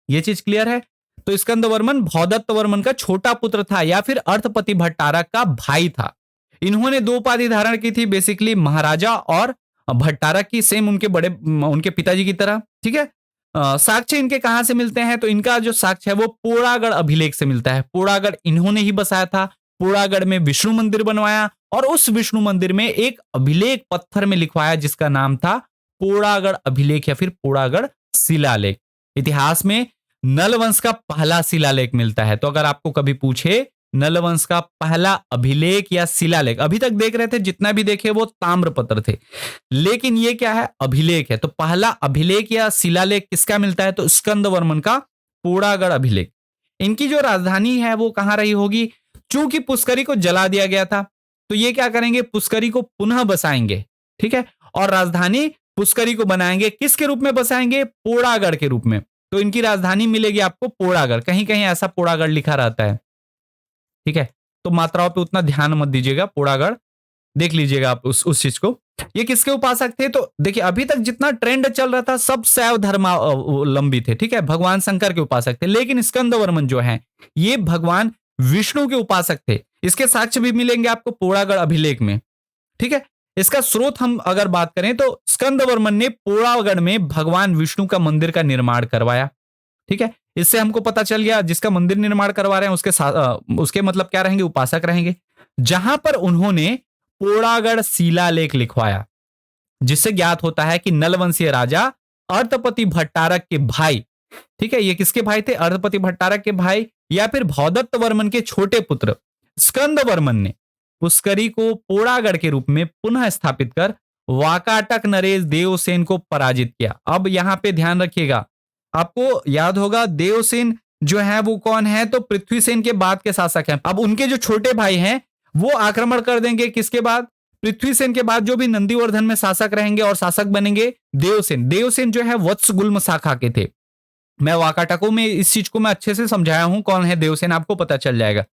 ये चीज क्लियर है? तो स्कंदवर्मन भौदत्त वर्मन का छोटा पुत्र था या फिर अर्थपति भट्टारक का भाई था। इन्होंने 2 उपाधि धारण की थी, बेसिकली महाराजा और भट्टारक की, सेम उनके पिताजी की तरह, ठीक है। साक्ष्य इनके कहां से मिलते हैं? तो इनका जो साक्ष्य है वो पोड़ागढ़ अभिलेख से मिलता है। पोड़ागढ़ इन्होंने ही बसाया था। पोड़ागढ़ में विष्णु मंदिर बनवाया और उस विष्णु मंदिर में एक अभिलेख पत्थर में लिखवाया जिसका नाम था पोड़ागढ़ अभिलेख या फिर पोड़ागढ़ शिलालेख। इतिहास में नलवंश का पहला शिलालेख मिलता है। तो अगर आपको कभी पूछे नलवंश का पहला अभिलेख या शिलालेख, अभी तक देख रहे थे जितना भी देखे वो ताम्रपत्र थे, लेकिन ये क्या है? अभिलेख है। तो पहला अभिलेख या शिलालेख किसका मिलता है? तो स्कंदवर्मन का पोड़ागढ़ अभिलेख। इनकी जो राजधानी है वो कहां रही होगी? चूंकि पुष्करी को जला दिया गया था तो ये क्या करेंगे? पुष्करी को पुनः बसाएंगे, ठीक है। और राजधानी पुष्करी को बनाएंगे। किसके रूप में बसाएंगे? पोड़ागढ़ के रूप में। तो इनकी राजधानी मिलेगी आपको पोड़ागढ़। कहीं कहीं ऐसा पोड़ागढ़ लिखा रहता है, ठीक है। तो मात्राओं पे उतना ध्यान मत दीजिएगा, पोड़ागढ़ देख लीजिएगा आप उस चीज को। ये किसके उपासक थे? तो देखिए अभी तक जितना ट्रेंड चल रहा था सब शैव धर्मावलंबी थे, ठीक है, भगवान शंकर के उपासक थे। लेकिन स्कंदवर्मन जो है ये भगवान विष्णु के उपासक थे। इसके साक्ष्य भी मिलेंगे आपको पोड़ागढ़ अभिलेख में, ठीक है। इसका स्रोत हम अगर बात करें तो स्कंदवर्मन ने पोड़ागढ़ में भगवान विष्णु का मंदिर का निर्माण करवाया, ठीक है। इससे हमको पता चल गया जिसका मंदिर निर्माण करवा रहे हैं उसके मतलब क्या रहेंगे? उपासक रहेंगे। जहां पर उन्होंने पोड़ागढ़ शिलालेख लिखवाया जिससे ज्ञात होता है कि नलवंशीय राजा अर्थपति भट्टारक के भाई, ठीक है, ये किसके भाई थे? अर्थपति भट्टारक के भाई या फिर भौदत्त वर्मन के छोटे पुत्र स्कंदवर्मन ने पुष्करी को पोड़ागढ़ के रूप में पुनः स्थापित कर वाकाटक नरेश देवसेन को पराजित किया। अब यहां पे ध्यान रखिएगा, आपको याद होगा देवसेन जो है वो कौन है? तो पृथ्वीसेन के बाद के शासक हैं। अब उनके जो छोटे भाई हैं वो आक्रमण कर देंगे किसके बाद? पृथ्वीसेन के बाद जो भी नंदीवर्धन में शासक रहेंगे और शासक बनेंगे देवसेन। देवसेन जो है वत्सगुल्म शाखा के थे। मैं वाकाटकों में इस चीज को मैं अच्छे से समझाया हूं कौन है देवसेन, आपको पता चल जाएगा,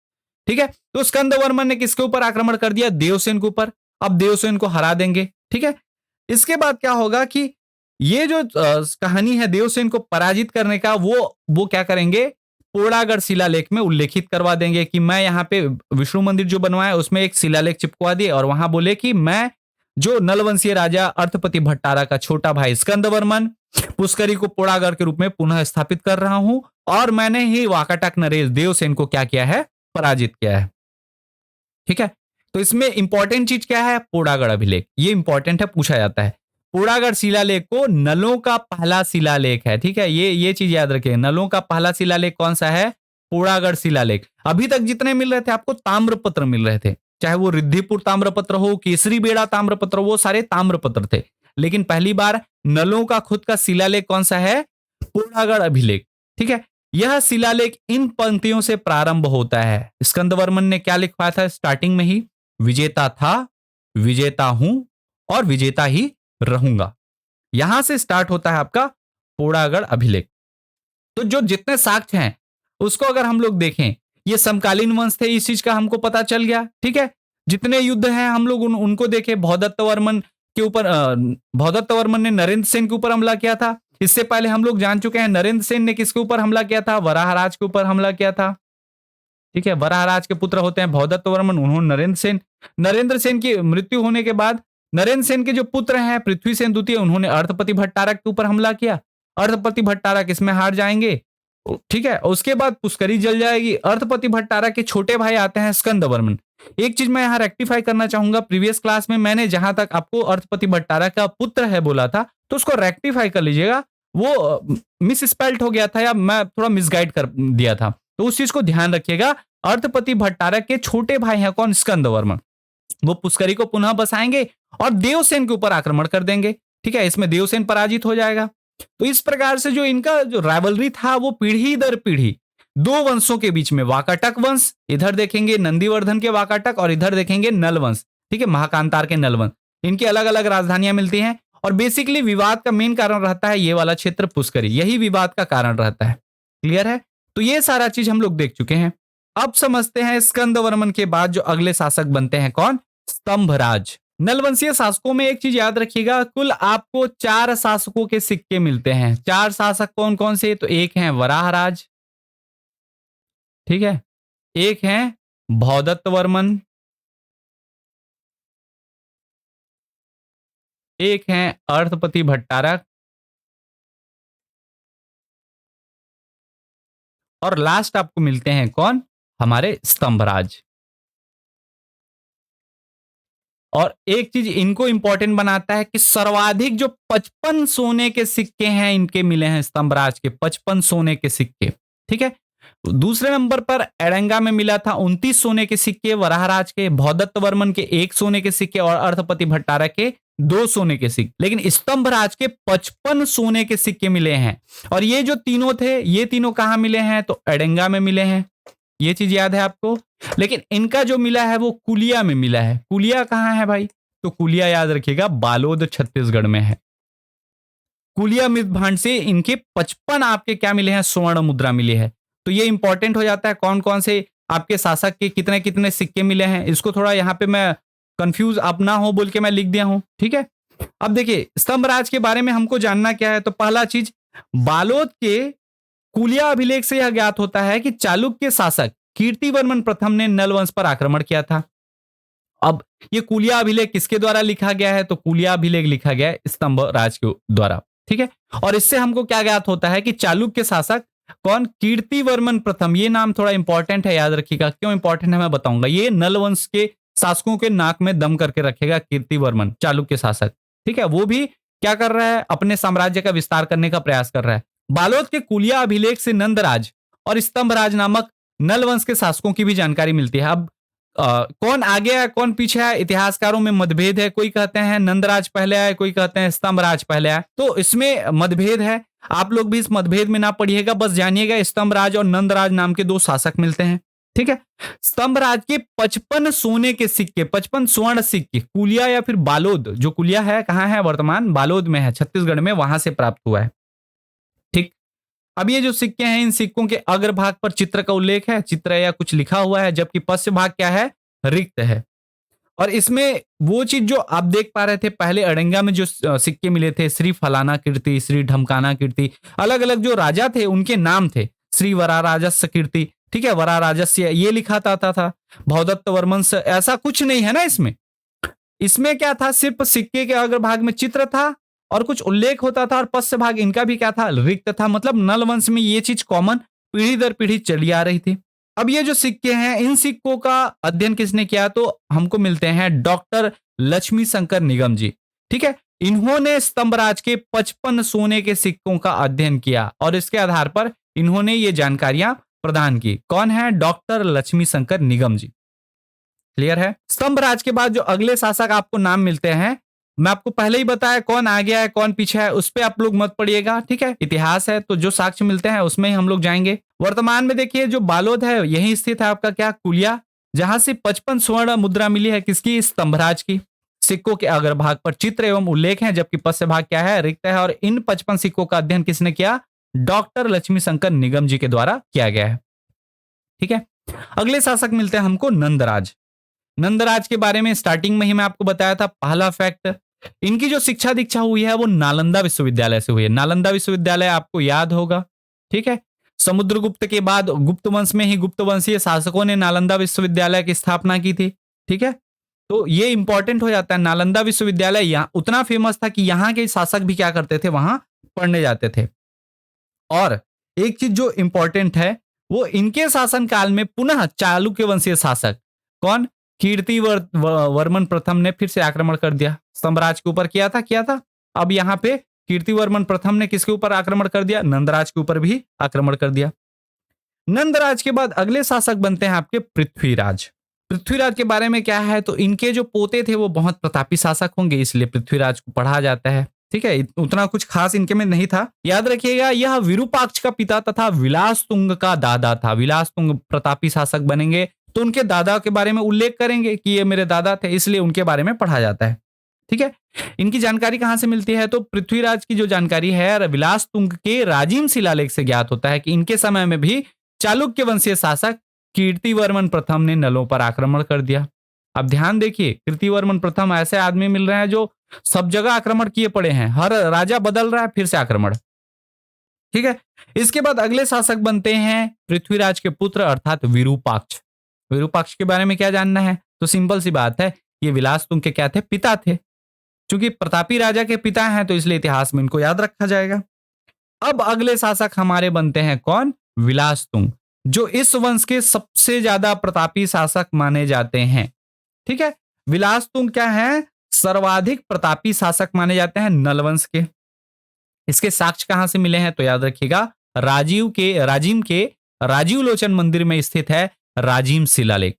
ठीक है। तो स्कंदवर्मन ने किसके ऊपर आक्रमण कर दिया? देवसेन के ऊपर। अब देवसेन को हरा देंगे, ठीक है। इसके बाद क्या होगा कि ये जो कहानी है देवसेन को पराजित करने का वो क्या करेंगे? पोड़ागढ़ शिलालेख में उल्लेखित करवा देंगे कि मैं यहाँ पे विष्णु मंदिर जो बनवाया उसमें एक शिलालेख चिपकवा दिए और वहां बोले कि मैं जो नलवंशीय राजा अर्थपति भट्टारा का छोटा भाई स्कंदवर्मन पुष्करी को पोड़ागढ़ के रूप में पुनः स्थापित कर रहा हूं और मैंने ही वाकाटक नरेश देवसेन को क्या किया है, पराजित किया है। ठीक है, तो इसमें इंपॉर्टेंट चीज क्या है, पोड़ागढ़ अभिलेख, ये इंपॉर्टेंट है, पूछा जाता है। पोड़ागढ़ शिलालेख को नलों का पहला शिलालेख है। ठीक है, ये चीज याद रखिए, नलों का पहला शिलालेख कौन सा है, पोड़ागढ़ शिलालेख। अभी तक जितने मिल रहे थे आपको ताम्रपत्र मिल रहे थे, चाहे वो रिद्धिपुर ताम्रपत्र हो, केसरी बेड़ा ताम्रपत्र, वो सारे ताम्रपत्र थे। लेकिन पहली बार नलों का खुद का शिलालेख कौन सा है, पोड़ागढ़ अभिलेख। ठीक है, यह शिलालेख इन पंक्तियों से प्रारंभ होता है। स्कंदवर्मन ने क्या लिखवाया था स्टार्टिंग में ही, विजेता था, विजेता हूं और विजेता ही रहूंगा। यहां से स्टार्ट होता है आपका पोड़ागढ़ अभिलेख। तो जो जितने साक्ष्य हैं उसको अगर हम लोग देखें, ये समकालीन वंश थे, इस चीज का हमको पता चल गया। ठीक है, जितने युद्ध हैं हम लोग उनको देखें। भौदत्त वर्मन के ऊपर भौदत्त वर्मन ने नरेंद्र सेन के ऊपर हमला किया था। इससे पहले हम लोग जान चुके हैं नरेंद्र सेन ने किसके ऊपर हमला किया था, वराहराज के ऊपर हमला किया था। ठीक है, वराहराज के पुत्र होते हैं भौदत्त वर्मन, उन्होंने नरेंद्र सेन की मृत्यु होने के बाद नरेंद्र सेन के जो पुत्र हैं पृथ्वीसेन द्वितीय, उन्होंने अर्थपति भट्टारक के ऊपर हमला किया। अर्थपति भट्टारक इसमें हार जाएंगे। ठीक है, उसके बाद पुष्करी जल जाएगी। अर्थपति भट्टारक के छोटे भाई आते हैं स्कंदवर्मन। एक चीज मैं यहाँ रेक्टिफाई करना चाहूंगा, प्रीवियस क्लास में मैंने जहां तक आपको अर्थपति भट्टारक का पुत्र है बोला था, तो उसको रेक्टिफाई कर लीजिएगा, वो मिस स्पेल्ट हो गया था या मैं थोड़ा मिसगाइड कर दिया था, तो उस चीज को ध्यान रखिएगा। अर्थपति भट्टारक के छोटे भाई हैं कौन, स्कंदवर्मन। वो पुष्करी को पुनः बसाएंगे और देवसेन के ऊपर आक्रमण कर देंगे। ठीक है, इसमें देवसेन पराजित हो जाएगा। तो इस प्रकार से जो इनका जो राइवलरी था वो पीढ़ी दर पीढ़ी दो वंशों के बीच में, वाकाटक वंश, इधर देखेंगे नंदीवर्धन के वाकाटक और इधर देखेंगे नल वंश। ठीक है, महाकांतार के नल वंश, इनकी अलग अलग राजधानियां मिलती हैं और बेसिकली विवाद का मेन कारण रहता है ये वाला क्षेत्र पुष्करी, यही विवाद का कारण रहता है। क्लियर है, तो ये सारा चीज हम लोग देख चुके हैं। अब समझते हैं स्कंदवर्मन के बाद जो अगले शासक बनते हैं कौन, स्तंभराज। नलवंशीय शासकों में एक चीज याद रखिएगा, कुल आपको 4 शासकों के सिक्के मिलते हैं। 4 शासक कौन कौन से, तो एक है वराहराज, ठीक है, एक है भौदत्त वर्मन, एक है अर्थपति भट्टारक और लास्ट आपको मिलते हैं कौन, हमारे स्तंभराज। और एक चीज इनको इंपॉर्टेंट बनाता है कि सर्वाधिक जो 55 सोने के सिक्के हैं इनके मिले हैं स्तंभराज के, 55 सोने के सिक्के। ठीक है, दूसरे नंबर पर एडंगा में मिला था 29 सोने के सिक्के वराहराज के, भौदत्त वर्मन के 1 सोने के सिक्के और अर्थपति भट्टारक के 2 सोने के सिक्के। लेकिन स्तंभराज के 55 सोने के सिक्के मिले हैं। और ये जो तीनों थे, ये तीनों कहां मिले हैं, तो एडंगा में मिले हैं, ये चीज याद है आपको। लेकिन इनका जो मिला है वो कुलिया में मिला है। कुलिया कहां है भाई, तो कुलिया याद रखिएगा बालोद छत्तीसगढ़ में है। कुलिया मृत भांड से इनके 55 आपके क्या मिले हैं, स्वर्ण मुद्रा मिली है। तो ये इंपॉर्टेंट हो जाता है कौन कौन से आपके शासक के कितने कितने सिक्के मिले हैं। इसको थोड़ा यहाँ पे मैं कंफ्यूज आप ना हो बोल के मैं लिख दिया हूं। ठीक है, अब देखिए स्तंभराज के बारे में हमको जानना क्या है, तो पहला चीज बालोद के कुलिया अभिलेख से यह ज्ञात होता है कि चालुक्य शासक कीर्तिवर्मन प्रथम ने नल वंश पर आक्रमण किया था। अब ये कुलिया अभिलेख किसके द्वारा लिखा गया है, तो कुलिया अभिलेख लिखा गया है स्तंभराज के द्वारा। ठीक है, और इससे हमको क्या ज्ञात होता है कि चालुक्य शासक कौन, कीर्तिवर्मन प्रथम। ये नाम थोड़ा इंपॉर्टेंट है, याद रखिएगा। क्यों इंपॉर्टेंट है मैं बताऊंगा। ये नल वंश के शासकों के नाक में दम करके रखेगा कीर्तिवर्मन, चालुक्य शासक। ठीक है, वो भी क्या कर रहा है, अपने साम्राज्य का विस्तार करने का प्रयास कर रहा है। बालोद के कुलिया अभिलेख से नंदराज और स्तंभराज नामक नल वंश के शासकों की भी जानकारी मिलती है। अब कौन आगे है कौन पीछे है, इतिहासकारों में मतभेद है। कोई कहते हैं नंदराज पहले आए, कोई कहते हैं स्तंभराज पहले आए, तो इसमें मतभेद है। आप लोग भी इस मतभेद में ना पढ़िएगा, बस जानिएगा स्तंभराज और नंदराज नाम के 2 शासक मिलते हैं। ठीक है, स्तंभराज के 55 सोने के सिक्के, 55 स्वर्ण सिक्के कुलिया या फिर बालोद, जो कुलिया है कहां है, वर्तमान बालोद में है, छत्तीसगढ़ में, वहां से प्राप्त हुआ है। ठीक, अब ये जो सिक्के हैं इन सिक्कों के अग्रभाग पर चित्र का उल्लेख है, चित्र या कुछ लिखा हुआ है, जबकि पश्चिम भाग क्या है, रिक्त है। और इसमें वो चीज जो आप देख पा रहे थे, पहले अड़ंगा में जो सिक्के मिले थे, श्री फलाना कीर्ति, श्री ढमकाना कीर्ति, अलग अलग जो राजा थे उनके नाम थे, श्री वराराजस्य कीर्ति। ठीक है, वराराजस्य ये लिखा था। भौदत्त वर्मन से ऐसा कुछ नहीं है ना इसमें। इसमें क्या था, सिर्फ सिक्के के अग्रभाग में चित्र था और कुछ उल्लेख होता था, और पश्च भाग इनका भी क्या था, रिक्त था। मतलब नल वंश में ये चीज कॉमन पीढ़ी दर पीढ़ी चली आ रही थी। अब ये जो सिक्के हैं, इन सिक्कों का अध्ययन किसने किया, तो हमको मिलते हैं डॉक्टर लक्ष्मी शंकर निगम जी। ठीक है, इन्होंने स्तंभराज के 55 सोने के सिक्कों का अध्ययन किया और इसके आधार पर इन्होंने ये जानकारियां प्रदान की। कौन है, डॉक्टर लक्ष्मी शंकर निगम जी। क्लियर है। स्तंभराज के बाद जो अगले शासक आपको नाम मिलते हैं, मैं आपको पहले ही बताया कौन आगे है कौन पीछे है, उस पर आप लोग मत पढ़िएगा। ठीक है, इतिहास है तो जो साक्ष्य मिलते हैं उसमें ही हम लोग जाएंगे। वर्तमान में देखिए जो बालोद है यही स्थित है आपका क्या, कुलिया, जहां से 55 स्वर्ण मुद्रा मिली है, किसकी, स्तंभराज की। सिक्कों के अग्रभाग पर चित्र एवं उल्लेख है, जबकि पश्च भाग क्या है, रिक्त है। और इन 55 सिक्कों का अध्ययन किसने किया, डॉक्टर लक्ष्मी शंकर निगम जी के द्वारा किया गया है। ठीक है, अगले शासक मिलते हैं हमको नंदराज। नंदराज के बारे में स्टार्टिंग में ही मैं आपको बताया था। पहला फैक्ट, इनकी जो शिक्षा दीक्षा हुई है वो नालंदा विश्वविद्यालय से हुई है। नालंदा विश्वविद्यालय आपको याद होगा। ठीक है, समुद्रगुप्त के बाद गुप्त वंश में ही गुप्त वंशीय शासकों ने नालंदा विश्वविद्यालय की स्थापना की थी। ठीक है, तो ये इंपॉर्टेंट हो जाता है। नालंदा विश्वविद्यालय यहाँ उतना फेमस था कि यहाँ के शासक भी क्या करते थे, वहां पढ़ने जाते थे। और एक चीज जो इंपॉर्टेंट है, वो इनके शासन काल में पुनः चालुक्य वंशीय शासक कौन, वर्मन प्रथम ने फिर से आक्रमण कर दिया। स्तंभराज के ऊपर किया था। अब यहाँ पे कीर्तिवर्मन प्रथम ने किसके ऊपर आक्रमण कर दिया, नंदराज के ऊपर भी आक्रमण कर दिया। नंदराज के बाद अगले शासक बनते हैं आपके पृथ्वीराज। पृथ्वीराज के बारे में क्या है, तो इनके जो पोते थे वो बहुत प्रतापी शासक होंगे, इसलिए पृथ्वीराज को पढ़ा जाता है। ठीक है, उतना कुछ खास इनके में नहीं था। याद रखिएगा, यह विरूपाक्ष का पिता तथा विलास तुंग का दादा था। विलास तुंग प्रतापी शासक बनेंगे तो उनके दादा के बारे में उल्लेख करेंगे कि ये मेरे दादा थे, इसलिए उनके बारे में पढ़ा जाता है। ठीक है, इनकी जानकारी कहां से मिलती है, तो पृथ्वीराज की जो जानकारी है विलास तुंग के राजिम शिलालेख से ज्ञात होता है कि इनके समय में भी चालुक्य वंशीय शासक कीर्तिवर्मन प्रथम ने नलों पर आक्रमण कर दिया। अब ध्यान देखिए, कीर्तिवर्मन प्रथम ऐसे आदमी मिल रहे हैं जो सब जगह आक्रमण किए पड़े हैं, हर राजा बदल रहा है फिर से आक्रमण। ठीक है, इसके बाद अगले शासक बनते हैं पृथ्वीराज के पुत्र अर्थात विरूपाक्ष। विरूपाक्ष के बारे में क्या जानना है, तो सिंपल सी बात है, ये विलास तुंग के क्या थे, पिता थे। क्योंकि प्रतापी राजा के पिता हैं तो इसलिए इतिहास में इनको याद रखा जाएगा। अब अगले शासक हमारे बनते हैं कौन, विलास तुंग, जो इस वंश के सबसे ज्यादा प्रतापी शासक माने जाते हैं। ठीक है, विलास तुंग क्या है, सर्वाधिक प्रतापी शासक माने जाते हैं नलवंश के। इसके साक्ष्य कहां से मिले हैं, तो याद रखिएगा, राजिम के राजीव लोचन मंदिर में स्थित है राजिम शिलालेख,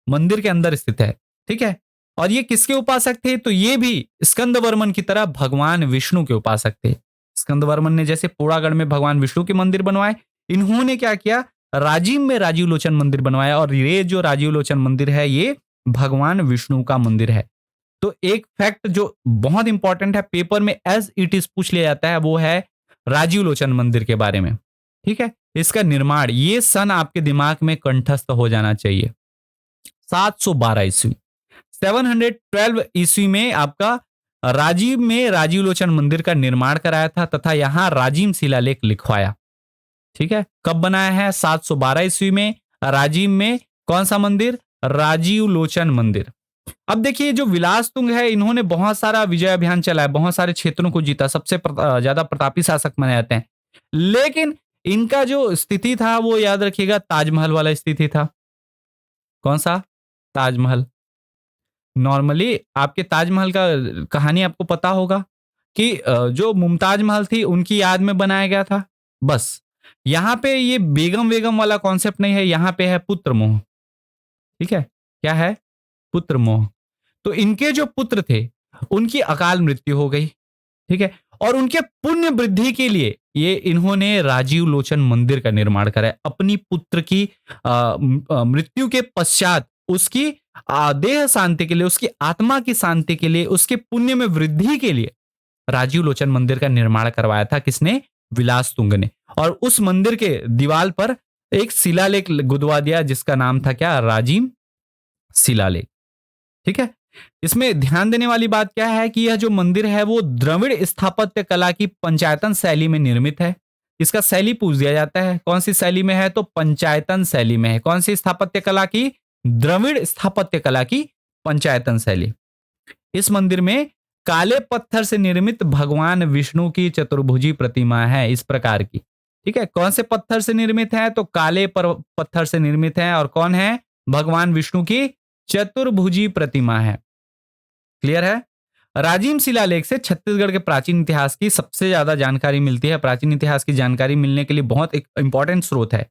मंदिर के अंदर स्थित है। ठीक है, और ये किसके उपासक थे, तो ये भी स्कंदवर्मन की तरह भगवान विष्णु के उपासक थे। स्कंदवर्मन ने जैसे पोड़ागढ़ में भगवान विष्णु के मंदिर बनवाए, इन्होंने क्या किया, राजिम में राजीव लोचन मंदिर बनवाया। और ये जो राजीव लोचन मंदिर है ये भगवान विष्णु का मंदिर है। तो एक फैक्ट जो बहुत इंपॉर्टेंट है, पेपर में एज इट इज पूछ लिया जाता है, वो है राजीव लोचन मंदिर के बारे में। ठीक है, इसका निर्माण, ये सन आपके दिमाग में कंठस्थ हो जाना चाहिए, 712 ईस्वी, 712 ईस्वी में आपका राजीव में राजीव लोचन मंदिर का निर्माण कराया था तथा यहां राजिम शिलालेख लिखवाया। ठीक है, कब बनाया है, 712 ईस्वी में राजिम में कौन सा मंदिर, राजीव लोचन मंदिर। अब देखिए, जो विलास तुंग है इन्होंने बहुत सारा विजय अभियान चलाया, बहुत सारे क्षेत्रों को जीता, सबसे ज्यादा प्रतापी शासक माने जाते हैं। लेकिन इनका जो स्थिति था वो याद रखिएगा ताजमहल वाला स्थिति था। कौन सा, ताजमहल। नॉर्मली आपके ताजमहल का कहानी आपको पता होगा कि जो मुमताज महल थी उनकी याद में बनाया गया था। बस यहां पे ये बेगम वेगम वाला कॉन्सेप्ट नहीं है, यहां पे है पुत्र मोह। ठीक है, क्या है, पुत्र मोह। तो इनके जो पुत्र थे उनकी अकाल मृत्यु हो गई। ठीक है, और उनके पुण्य वृद्धि के लिए ये इन्होंने राजीव लोचन मंदिर का निर्माण करा है। अपनी पुत्र की मृत्यु के पश्चात उसकी देह शांति के लिए, उसकी आत्मा की शांति के लिए, उसके पुण्य में वृद्धि के लिए राजीव लोचन मंदिर का निर्माण करवाया था। किसने, विलास तुंग ने। और उस मंदिर के दीवार पर एक शिलालेख गुदवा दिया जिसका नाम था क्या, राजिम शिलालेख। ठीक है, इसमें ध्यान देने वाली बात क्या है कि यह जो मंदिर है वो द्रविड़ स्थापत्य कला की पंचायतन शैली में निर्मित है। इसका शैली पूछ दिया जाता है, कौन सी शैली में है, तो पंचायतन शैली में है। कौन सी स्थापत्य कला की, द्रविड़ स्थापत्य कला की पंचायतन शैली। इस मंदिर में काले पत्थर से निर्मित भगवान विष्णु की चतुर्भुजी प्रतिमा है, इस प्रकार की। ठीक है, कौन से पत्थर से निर्मित है? तो काले पत्थर से निर्मित है। और कौन है? भगवान विष्णु की चतुर्भुजी प्रतिमा है। क्लियर है? राजिम शिलालेख से छत्तीसगढ़ के प्राचीन इतिहास की सबसे ज्यादा जानकारी मिलती है। प्राचीन इतिहास की जानकारी मिलने के लिए बहुत एक इंपॉर्टेंट स्रोत है।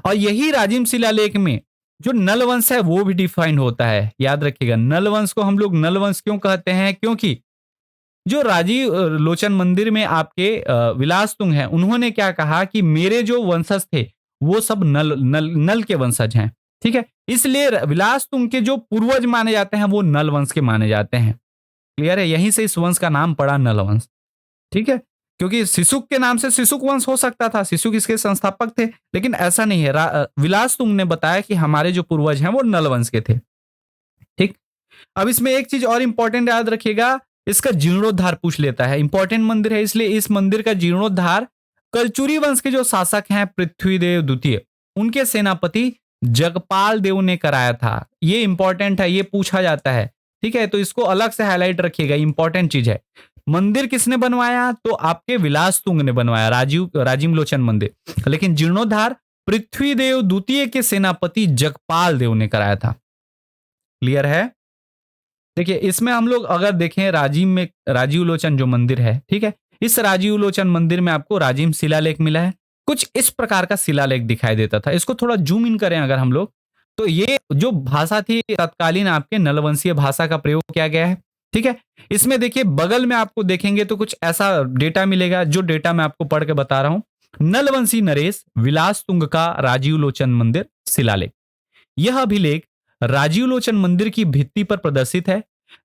और यही राजिम शिलालेख में जो नलवंश है वो भी डिफाइंड होता है। याद रखिएगा, नलवंश को हम लोग नलवंश क्यों कहते हैं? क्योंकि जो राजीव लोचन मंदिर में आपके विलास तुंग हैं, उन्होंने क्या कहा कि मेरे जो वंशज थे वो सब नल के वंशज हैं। ठीक है, इसलिए विलास तुंग के जो पूर्वज माने जाते हैं वो नल वंश के माने जाते हैं। क्लियर है? यहीं से इस वंश का नाम पड़ा नलवंश। ठीक है, क्योंकि शिशुक के नाम से शिशुक वंश हो सकता था, शिशुक इसके संस्थापक थे, लेकिन ऐसा नहीं है। विलास तुंग ने बताया कि हमारे जो पूर्वज हैं वो नल वंश के थे। ठीक, अब इसमें एक चीज और इंपॉर्टेंट याद रखिएगा, इसका जीर्णोद्धार पूछ लेता है। इंपॉर्टेंट मंदिर है, इसलिए इस मंदिर का जीर्णोद्धार कलचुरी वंश के जो शासक हैं पृथ्वीदेव द्वितीय, उनके सेनापति जगपाल देव ने कराया था। ये इंपॉर्टेंट है, ये पूछा जाता है। ठीक है, तो इसको अलग से हाईलाइट रखिएगा, इंपॉर्टेंट चीज है। मंदिर किसने बनवाया? तो आपके विलास तुंग ने बनवाया, राजिम लोचन मंदिर। लेकिन जीर्णोद्धार पृथ्वीदेव द्वितीय के सेनापति जगपाल देव ने कराया था। क्लियर है? देखिए, इसमें हम लोग अगर देखें राजीव लोचन जो मंदिर है, ठीक है, इस राजीव लोचन मंदिर में आपको राजिम शिलालेख मिला है। कुछ इस प्रकार का शिलालेख दिखाई देता था। इसको थोड़ा जूम इन करें अगर हम लोग, तो ये जो भाषा थी तत्कालीन आपके नलवंशीय भाषा का प्रयोग किया गया है। ठीक है, इसमें देखिए बगल में आपको देखेंगे तो कुछ ऐसा डेटा मिलेगा, जो डेटा मैं आपको पढ़ के बता रहा हूं। नलवंशी नरेश विलास तुंग का राजीव लोचन मंदिर शिलालेख। यह अभिलेख राजीव लोचन मंदिर की भित्ति पर प्रदर्शित है।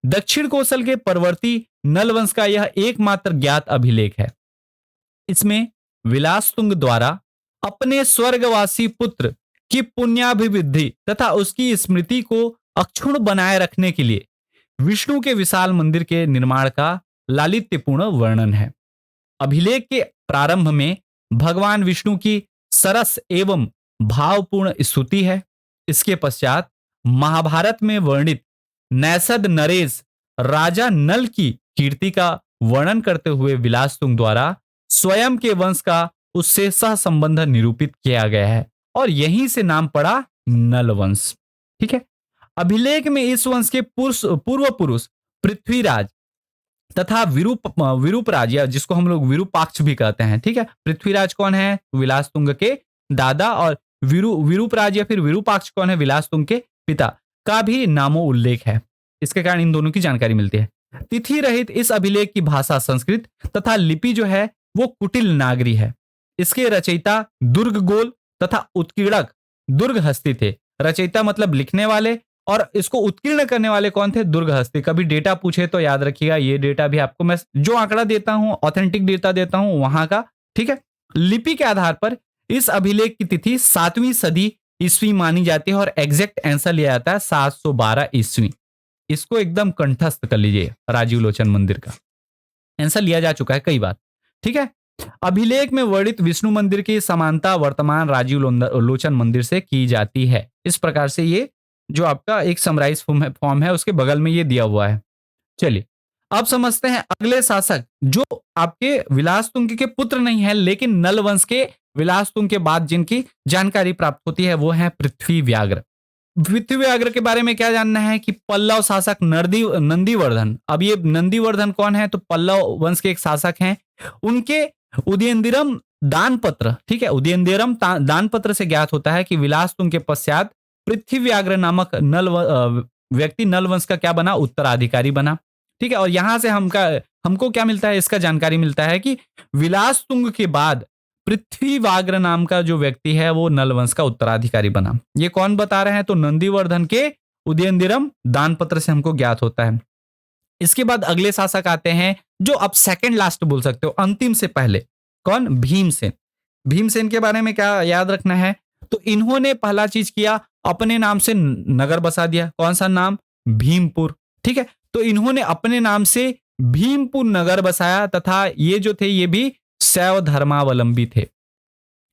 दक्षिण कोसल के परवर्ती नलवंश का यह एकमात्र ज्ञात अभिलेख है। इसमें विलासतुंग द्वारा अपने स्वर्गवासी पुत्र की पुण्याभिवृद्धि तथा उसकी स्मृति को अक्षुण्ण बनाए रखने के लिए विष्णु के विशाल मंदिर के निर्माण का लालित्यपूर्ण वर्णन है। अभिलेख के प्रारंभ में भगवान विष्णु की सरस एवं भावपूर्ण स्तुति है। इसके पश्चात महाभारत में वर्णित नैषद नरेश राजा नल की कीर्ति का वर्णन करते हुए विलासतुंग द्वारा स्वयं के वंश का उससे सह संबंध निरूपित किया गया है और यहीं से नाम पड़ा नल वंश। ठीक है, अभिलेख में इस वंश के पूर्व पुरुष पृथ्वीराज तथा विरूपराज, या जिसको हम लोग विरूपाक्ष भी कहते हैं। ठीक है, पृथ्वीराज कौन है? विलासतुंग के दादा, और विरूपराज या फिर विरूपाक्ष कौन है? विलासतुंग के पिता का भी नामों उल्लेख है। इसके कारण इन दोनों की जानकारी मिलती है। तिथि रहित इस अभिलेख की भाषा संस्कृत तथा लिपि जो है वो कुटिल नागरी है। इसके रचयिता दुर्गगोल तथा उत्कीर्णक दुर्गहस्ती थे। रचयिता मतलब लिखने वाले, और इसको उत्कीर्ण करने वाले कौन थे? दुर्गहस्ती। कभी डेटा पूछे तो याद रखिएगा, ये डेटा भी आपको मैं जो आंकड़ा देता हूं, ऑथेंटिक डेटा देता हूं वहां का। ठीक है, लिपि के आधार पर इस अभिलेख की तिथि 7वीं सदी ईस्वी मानी जाती है और एग्जैक्ट आंसर लिया जाता है 712 ईस्वी। इसको एकदम कंठस्थ कर लीजिए, राजीव लोचन मंदिर का आंसर लिया जा चुका है कई बार। ठीक है, अभिलेख में वर्णित विष्णु मंदिर की समानता वर्तमान राजीव लोचन मंदिर से की जाती है। इस प्रकार से ये जो आपका एक समराइज फॉर्म है उसके बगल में ये दिया हुआ है। चलिए अब समझते हैं अगले शासक जो आपके विलासतुंग के पुत्र नहीं है, लेकिन नल वंश के विलासतुंग के बाद जिनकी जानकारी प्राप्त होती है वो है पृथ्वी व्याघ्र। पृथ्वी व्याघ्र के बारे में क्या जानना है कि पल्लव शासक नंदीवर्धन। अब ये नंदीवर्धन कौन है? तो पल्लव वंश के एक शासक हैं। उनके उदयेंदिरम दानपत्र, ठीक है, उदयेंदिरम दानपत्र से ज्ञात होता है कि विलासतुंग के पश्चात पृथ्वी व्याघ्र नामक व्यक्ति नल वंश का क्या बना? उत्तराधिकारी बना। ठीक है, और यहां से हमको क्या मिलता है? इसका जानकारी मिलता है कि विलासतुंग के बाद पृथ्वी व्याघ्र नाम का जो व्यक्ति है वो नल वंश का उत्तराधिकारी बना। ये कौन बता रहे हैं? तो नंदीवर्धन के उदयेंदिरम दानपत्र से हमको ज्ञात होता है। इसके बाद अगले शासक आते हैं जो आप सेकंड लास्ट बोल सकते हो, अंतिम से पहले। कौन? भीमसेन। भीमसेन के बारे में क्या याद रखना है? तो इन्होंने पहला चीज किया, अपने नाम से नगर बसा दिया। कौन सा नाम? भीमपुर। ठीक है, तो इन्होंने अपने नाम से भीमपुर नगर बसाया तथा ये जो थे ये भी शैव धर्मावलंबी थे।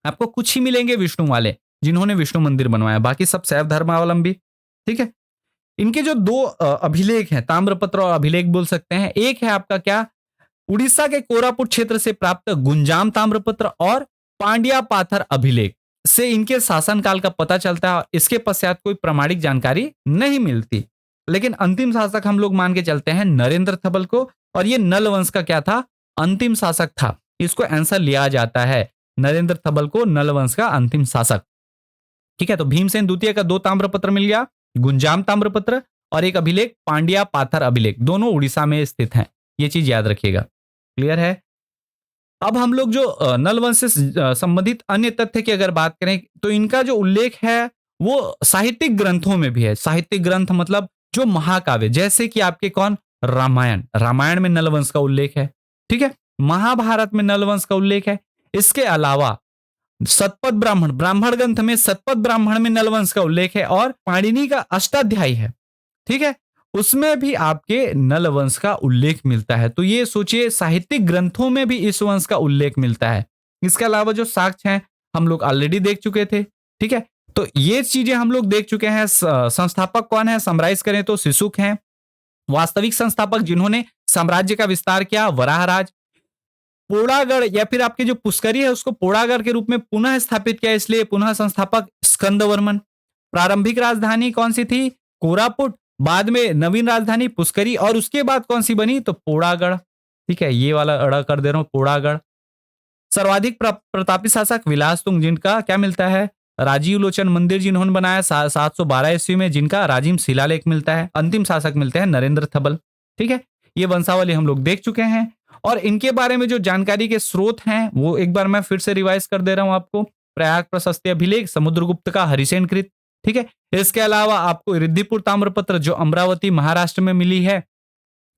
आपको कुछ ही मिलेंगे विष्णु वाले जिन्होंने विष्णु मंदिर बनवाया, बाकी सब शैव धर्मावलंबी। ठीक है, इनके जो दो अभिलेख हैं, ताम्रपत्र और अभिलेख बोल सकते हैं। एक है आपका क्या, उड़ीसा के कोरापुट क्षेत्र से प्राप्त गुंजाम ताम्रपत्र और पांड्या पाथर अभिलेख से इनके शासनकाल का पता चलता है। इसके पश्चात कोई प्रामाणिक जानकारी नहीं मिलती, लेकिन अंतिम शासक हम लोग मान के चलते हैं नरेंद्र थबल को, और ये नल वंश का क्या था, अंतिम शासक था। इसको आंसर लिया जाता है, नरेंद्र थबल को नल वंश का अंतिम शासक। ठीक है, तो भीमसेन द्वितीय का 2 ताम्रपत्र मिल गया, गुंजाम ताम्रपत्र और एक अभिलेख पांड्या पाथर अभिलेख, दोनों उड़ीसा में स्थित हैं। ये चीज याद रखिएगा। क्लियर है। अब हम लोग जो नल वंश से संबंधित अन्य तथ्य की अगर बात करें तो इनका जो उल्लेख है वो साहित्यिक ग्रंथों में भी है। साहित्यिक ग्रंथ मतलब जो महाकाव्य, जैसे कि आपके कौन, रामायण, रामायण में नलवंश का उल्लेख है। ठीक है, महाभारत में नलवंश का उल्लेख है। इसके अलावा सतपथ ब्राह्मण, ब्राह्मण ग्रंथ में सतपथ ब्राह्मण में नलवंश का उल्लेख है, और पाणिनि का अष्टाध्यायी है, ठीक है, उसमें भी आपके नल वंश का उल्लेख मिलता है। तो ये सोचिए, साहित्यिक ग्रंथों में भी इस वंश का उल्लेख मिलता है। इसके अलावा जो साक्ष्य हैं हम लोग ऑलरेडी देख चुके थे। ठीक है, तो ये चीजें हम लोग देख चुके हैं। संस्थापक कौन है, समराइज करें तो सिसुक हैं। वास्तविक संस्थापक जिन्होंने साम्राज्य का विस्तार किया, वराहराज। पोड़ागढ़ या फिर आपके जो पुष्करी है उसको पोड़ागढ़ के रूप में पुनः स्थापित किया, इसलिए पुनः संस्थापक स्कंदवर्मन। प्रारंभिक राजधानी कौन सी थी, कोरापुट, बाद में नवीन राजधानी पुष्करी, और उसके बाद कौन सी बनी, तो पोड़ागढ़। ठीक है, ये वाला अड़ा कर दे रहा हूं, पोड़ागढ़। सर्वाधिक प्रतापी शासक विलास तुंग, जिनका क्या मिलता है, राजीव लोचन मंदिर जिन्होंने बनाया 712 ईस्वी में, जिनका राजिम शिलालेख मिलता है। अंतिम शासक मिलते हैं नरेंद्र थबल। ठीक है, ये वंशावली हम लोग देख चुके हैं, और इनके बारे में जो जानकारी के स्रोत हैं वो एक बार मैं फिर से रिवाइज कर दे रहा हूं आपको। प्रयाग प्रशस्ति अभिलेख समुद्रगुप्त का हरिसेन कृत। ठीक है, इसके अलावा आपको रिद्धिपुर ताम्रपत्र जो अमरावती महाराष्ट्र में मिली है,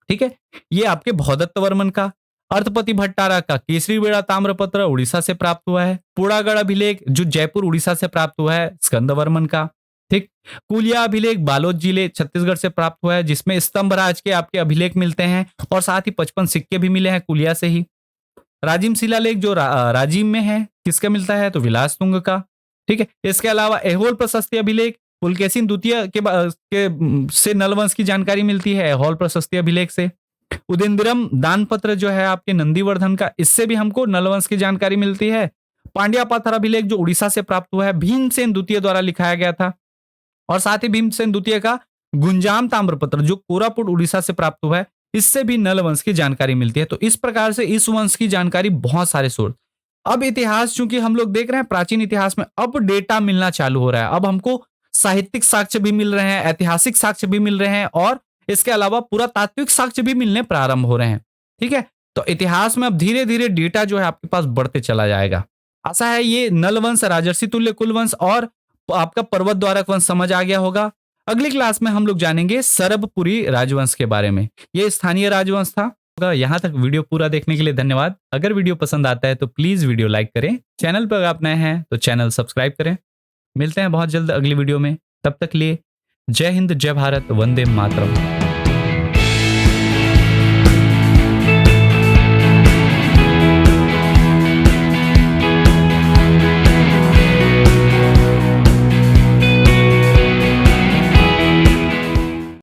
ठीक है, ये आपके भौदत्त वर्मन का। अर्थपति भट्टारा का केसरी बेड़ा ताम्रपत्र उड़ीसा से प्राप्त हुआ है। पुड़ागढ़ अभिलेख जो जयपुर उड़ीसा से प्राप्त हुआ है, स्कंदवर्मन का। ठीक, कुलिया अभिलेख बालोद जिले छत्तीसगढ़ से प्राप्त हुआ है, जिसमें स्तंभ राज के आपके अभिलेख मिलते हैं, और साथ ही 55 सिक्के भी मिले हैं कुलिया से ही। राजिम शिलालेख जो राजिम में है, किसका मिलता है, तो विलास तुंग का। ठीक है, इसके अलावा एहोल प्रशस्ति अभिलेख पुलकेशिन द्वितीय से नलवंश की जानकारी मिलती है, एहोल प्रशस्ति अभिलेख से। उदेंद्रम दान पत्र जो है आपके नंदीवर्धन का, इससे भी हमको नलवंश की जानकारी मिलती है। पांड्या पाथर अभिलेख जो उड़ीसा से प्राप्त हुआ है, भीमसेन द्वितीय द्वारा लिखाया गया था, और साथ ही भीमसेन द्वितीय का गुंजाम ताम्रपत्र जो कोरापुट उड़ीसा से प्राप्त हुआ है, इससे भी नल वंश की जानकारी मिलती है। तो इस प्रकार से इस वंश की जानकारी बहुत सारे सोर्स। अब इतिहास चूंकि हम लोग देख रहे हैं, प्राचीन इतिहास में अब डेटा मिलना चालू हो रहा है। अब हमको साहित्यिक साक्ष्य भी मिल रहे हैं, ऐतिहासिक साक्ष्य भी मिल रहे हैं, और इसके अलावा पुरातात्विक साक्ष्य भी मिलने प्रारंभ हो रहे हैं। ठीक है, तो इतिहास में अब धीरे धीरे डेटा जो है आपके पास बढ़ते चला जाएगा। आशा है ये नल वंश, राजर्षि तुल्य कुलवंश और आपका पर्वत द्वारक वंश समझ आ गया होगा। अगली क्लास में हम लोग जानेंगे सरबपुरी राजवंश के बारे में। यह स्थानीय राजवंश था। यहां तक वीडियो पूरा देखने के लिए धन्यवाद। अगर वीडियो पसंद आता है तो प्लीज वीडियो लाइक करें। चैनल पर अगर आप नए हैं तो चैनल सब्सक्राइब करें। मिलते हैं बहुत जल्द अगली वीडियो में, तब तक लिए जय हिंद, जय भारत, वंदे मातरम।